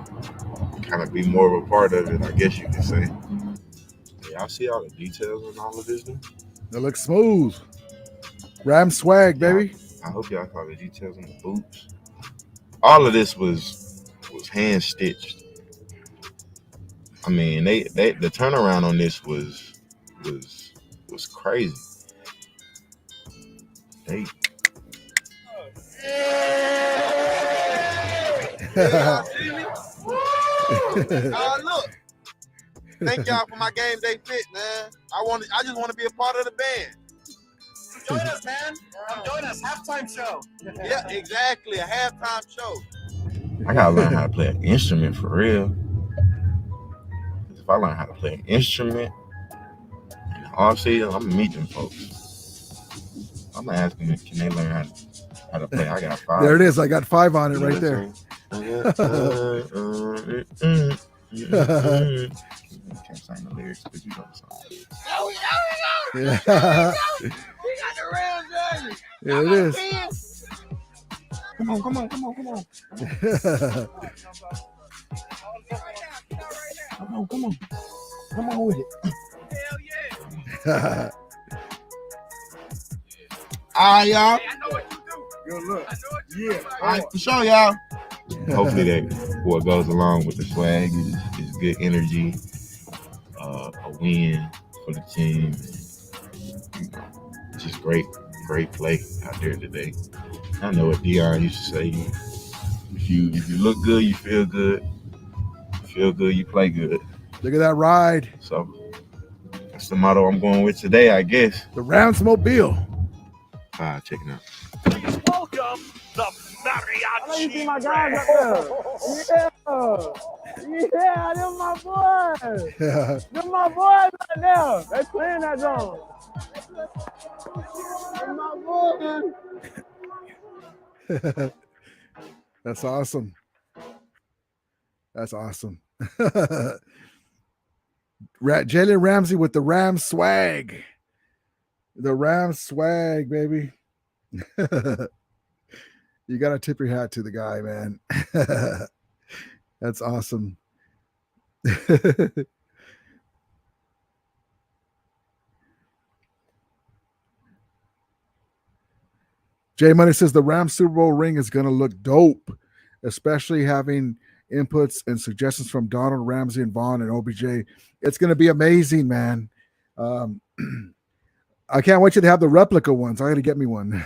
kind of be more of a part of it, I guess you could say. Y'all see all the details on all of this now? It looks smooth. Ram swag, baby. I hope y'all saw the details on the boots. All of this was hand stitched. I mean, the turnaround on this was crazy. Look. Thank y'all for my game day fit, man. I just want to be a part of the band. Join us, man. Join us. Halftime show. Yeah, exactly. A halftime show. I gotta learn how to play an instrument for real. If I learn how to play an instrument, all season, I'm gonna meet them folks. I'm gonna ask them, can they learn how to play? I got 5. There it is. I got 5 on it You know right there. Can't sing the lyrics, but you know the song. Yeah. There it is. Come on. Come on with it. All right, y'all. Good look. Yeah. All right, for sure, y'all. Hopefully that what goes along with the swag is good energy, a win for the team. Just great play out there today. I know what Dion used to say. If you look good, you feel good. You feel good, you play good. Look at that ride. So that's the motto I'm going with today, I guess. The Ramsmobile. Check it out. Welcome the Mariachi. My guys up there. Yeah, them my boys. Them my boys right there. They playing that zone. Them my boys. That's awesome. That's awesome. Jalen Ramsey with the Rams swag. The Rams swag, baby. You got to tip your hat to the guy, man. That's awesome. Jay Money says the Rams Super Bowl ring is going to look dope, especially having inputs and suggestions from Donald, Ramsey, and Vaughn and OBJ. It's going to be amazing, man. I can't wait you to have the replica ones. I got to get me one.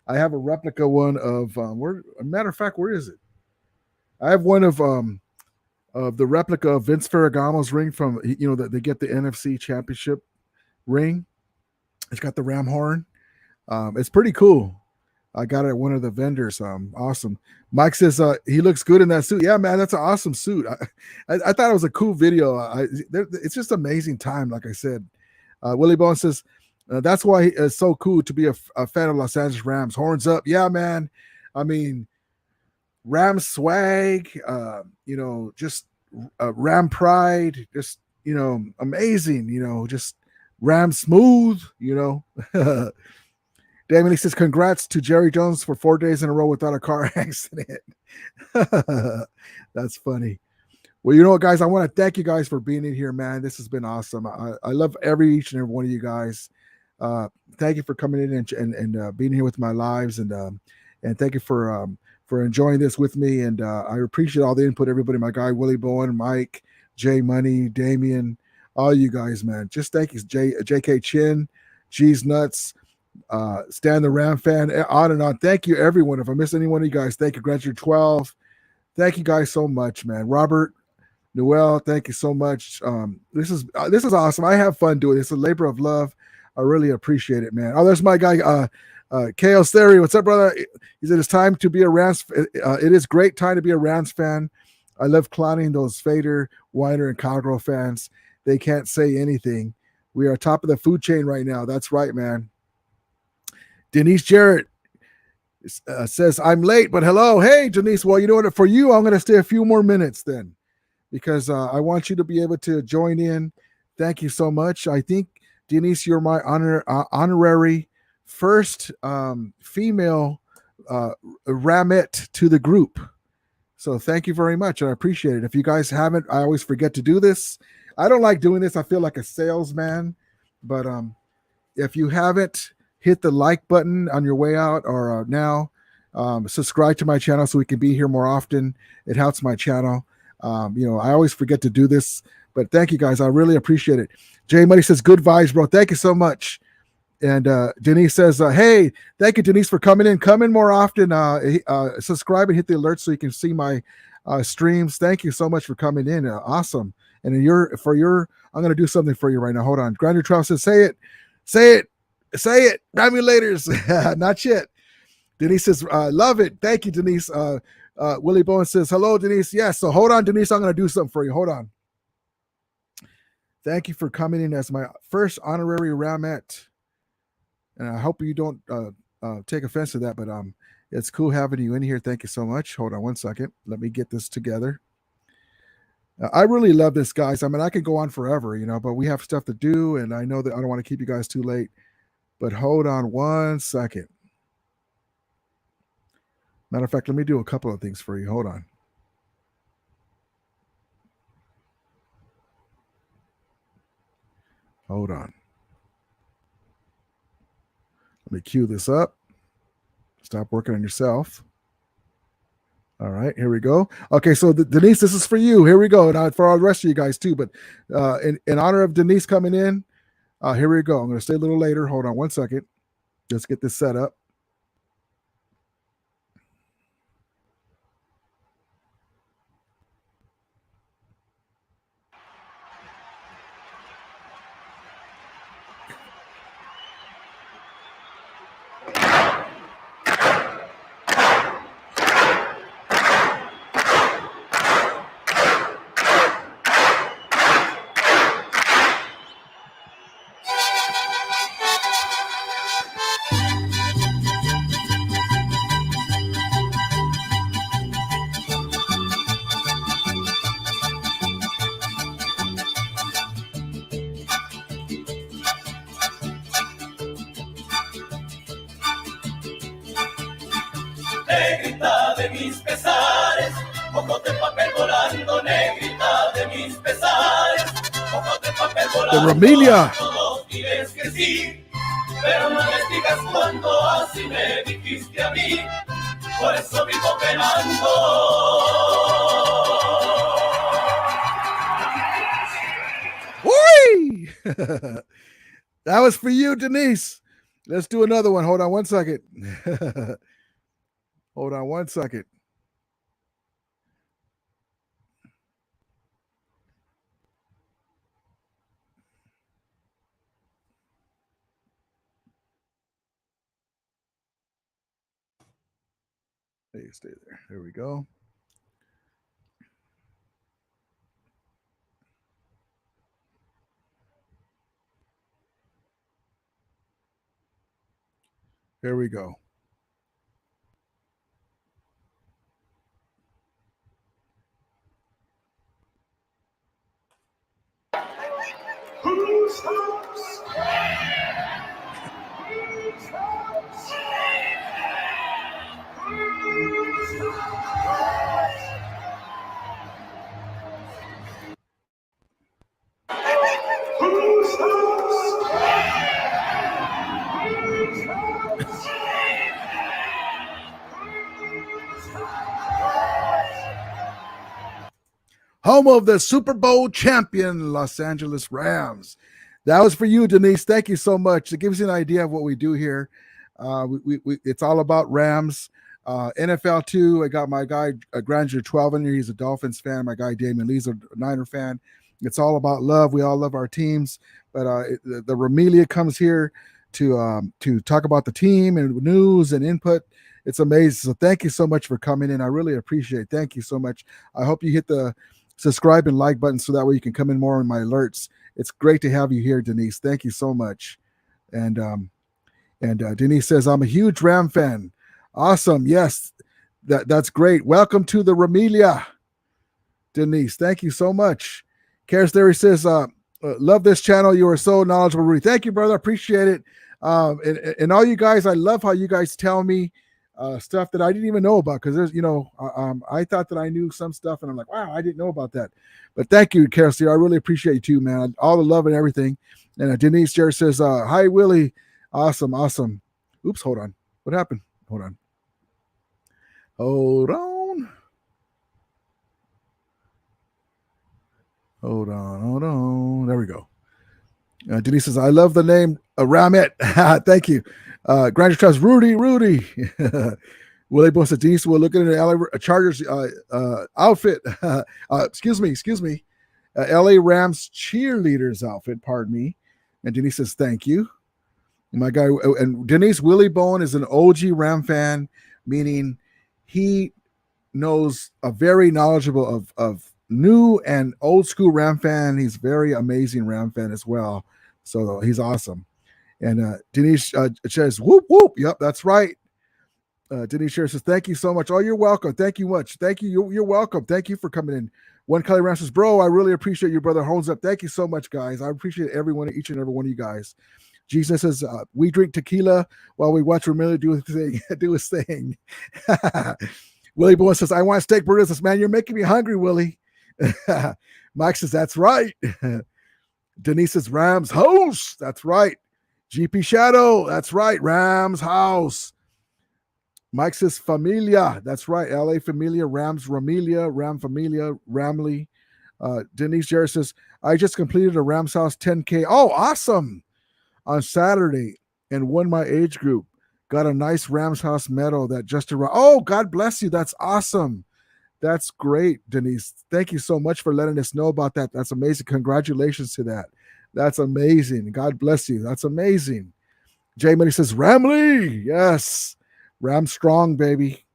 I have a replica one of where. A matter of fact, where is it? I have one of the replica of Vince Ferragamo's ring from that they get the NFC Championship ring. It's got the ram horn. It's pretty cool. I got it at one of the vendors. Awesome. Mike says he looks good in that suit. Yeah, man, that's an awesome suit. I thought it was a cool video. It's just amazing time, like I said. Willie Bone says that's why it's so cool to be a fan of Los Angeles Rams. Horns up. Yeah, man. I mean, Ram swag, just Ram pride, just, amazing, just Ram smooth, Damon, he says, congrats to Jerry Jones for 4 days in a row without a car accident. That's funny. Well, you know what, guys? I want to thank you guys for being in here, man. This has been awesome. I love each and every one of you guys. Thank you for coming in and being here with my lives, and thank you for enjoying this with me. And I appreciate all the input, everybody. My guy Willie Bowen, Mike, Jay Money, Damian, all you guys, man. Just thank you, J.K. Chin, G's Nuts, Stan the Ram fan, on and on. Thank you, everyone. If I miss any one of you guys, thank you, Graduate 12. Thank you guys so much, man. Robert, Noel, thank you so much. This is awesome. I have fun doing this. It's a labor of love. I really appreciate it, man. Oh, there's my guy, KL Theory. What's up, brother? He said it's time to be a Rams. It is great time to be a Rams fan. I love clowning those Fader, Weiner, and Cowgirl fans. They can't say anything. We are top of the food chain right now. That's right, man. Denise Jarrett says, I'm late, but hello. Hey, Denise. Well, you know what? For you, I'm going to stay a few more minutes then, because I want you to be able to join in. Thank you so much. I think, Denise, you're my honorary first female Ramette to the group. So thank you very much. I appreciate it. If you guys haven't, I always forget to do this. I don't like doing this. I feel like a salesman. But if you haven't, hit the like button on your way out or now. Subscribe to my channel so we can be here more often. It helps my channel. I always forget to do this, but thank you guys. I really appreciate it. Jay Money says, good vibes, bro. Thank you so much. And Denise says, hey, thank you, Denise, for coming in. Come in more often. Subscribe and hit the alerts so you can see my streams. Thank you so much for coming in. Awesome. And I'm going to do something for you right now. Hold on. Grinder Trout says, say it. Ramulators. Not yet. Denise says, love it. Thank you, Denise. Willie Bowen says, hello, Denise. Yes. So hold on, Denise. I'm going to do something for you. Hold on. Thank you for coming in as my first honorary Ramette. And I hope you don't take offense to that, but it's cool having you in here. Thank you so much. Hold on one second. Let me get this together. I really love this, guys. I mean, I could go on forever, but we have stuff to do, and I know that I don't want to keep you guys too late. But hold on one second. Matter of fact, let me do a couple of things for you. Hold on. Hold on. Let me cue this up. Stop working on yourself. All right, here we go. Okay, so Denise, this is for you. Here we go. And for all the rest of you guys too. But in honor of Denise coming in, here we go. I'm going to stay a little later. Hold on one second. Let's get this set up. Negrita de mis pesares, ojos de papel volando, negrita de mis pesares, ojos de papel volando. The Ramilia. Todos diles que sí, pero no les digas cuánto así me dijiste a mí, por eso vivo penando. Whee! That was for you, Denise. Let's do another one. Hold on one second. Hold on one second. Hey, stay there. There we go. Here we go. Home of the Super Bowl champion, Los Angeles Rams. That was for you, Denise. Thank you so much. It gives you an idea of what we do here. It's all about Rams. NFL too. I got my guy Granger 12 in here. He's a Dolphins fan. My guy Damon Lee's a Niner fan. It's all about love. We all love our teams. But the Ramilia comes here to talk about the team and news and input. It's amazing. So thank you so much for coming in. I really appreciate it. Thank you so much. I hope you hit the subscribe and like button so that way you can come in more on my alerts. It's great to have you here, Denise. Thank you so much. And Denise says, I'm a huge Ram fan. Awesome. Yes, that's great. Welcome to the Ramilia, Denise. Thank you so much. Karis Theory says, love this channel. You are so knowledgeable, Rudy. Thank you, brother. Appreciate it. And all you guys, I love how you guys tell me stuff that I didn't even know about, because there's, I thought that I knew some stuff, and I'm like, wow, I didn't know about that. But thank you, Karis Theory. I really appreciate you too, man. All the love and everything. And Denise Jerry says, hi, Willie. Awesome. Oops, hold on. What happened? Hold on. Hold on. There we go. Denise says, I love the name Ramette. Thank you. Granger Trust, Rudy. Willie Boy said, Denise, we're looking at LA Chargers outfit. Excuse me. LA Rams cheerleaders outfit, pardon me. And Denise says, thank you. And my guy, and Denise, Willie Bowen is an OG Ram fan, meaning he knows a very knowledgeable of new and old school Ram fan. He's very amazing Ram fan as well. So he's awesome. And Denise says, whoop, whoop. Yep, that's right. Denise Sher says, thank you so much. Oh, you're welcome. Thank you much. Thank you. You're welcome. Thank you for coming in. One Kelly Ram says, bro, I really appreciate you, brother. Holds up. Thank you so much, guys. I appreciate each and every one of you guys. Jesus says, we drink tequila while we watch Ramilia do his thing. Willie Bowen says, I want steak burritos. Says, man, you're making me hungry, Willie. Mike says, that's right. Denise says, Rams house. That's right. GP Shadow. That's right. Rams house. Mike says, Familia. That's right. LA Familia. Rams Ramilia. Ram Familia. Ramley. Denise Jarrett says, I just completed a Rams house 10K. Oh, awesome. On Saturday and won my age group. Got a nice Rams house medal that just arrived. Oh, God bless you. That's awesome. That's great, Denise. Thank you so much for letting us know about that. That's amazing. Congratulations to that. That's amazing. God bless you. That's amazing. Jay Money says, Ramley. Yes. Ram strong, baby.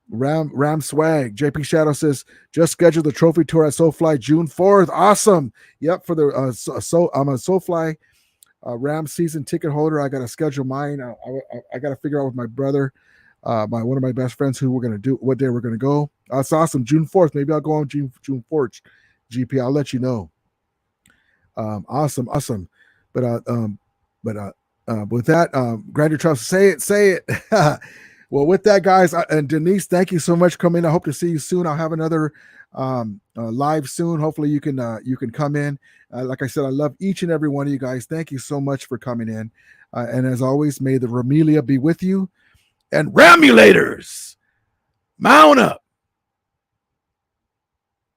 Ram swag. JP Shadow says, just scheduled the trophy tour at SoFly June 4th. Awesome. Yep. For the I'm a SoFly Ram season ticket holder. I got to schedule mine. I got to figure out with my brother, one of my best friends, who we're going to do, what day we're going to go. That's awesome. June 4th. Maybe I'll go on June 4th. GP, I'll let you know. Awesome. But with that, Grander Trust, say it. Well, with that, guys, and Denise, thank you so much for coming in. I hope to see you soon. I'll have another live soon. Hopefully you can come in. Like I said, I love each and every one of you guys. Thank you so much for coming in. And as always, may the Ramilia be with you. And Ramulators, mount up.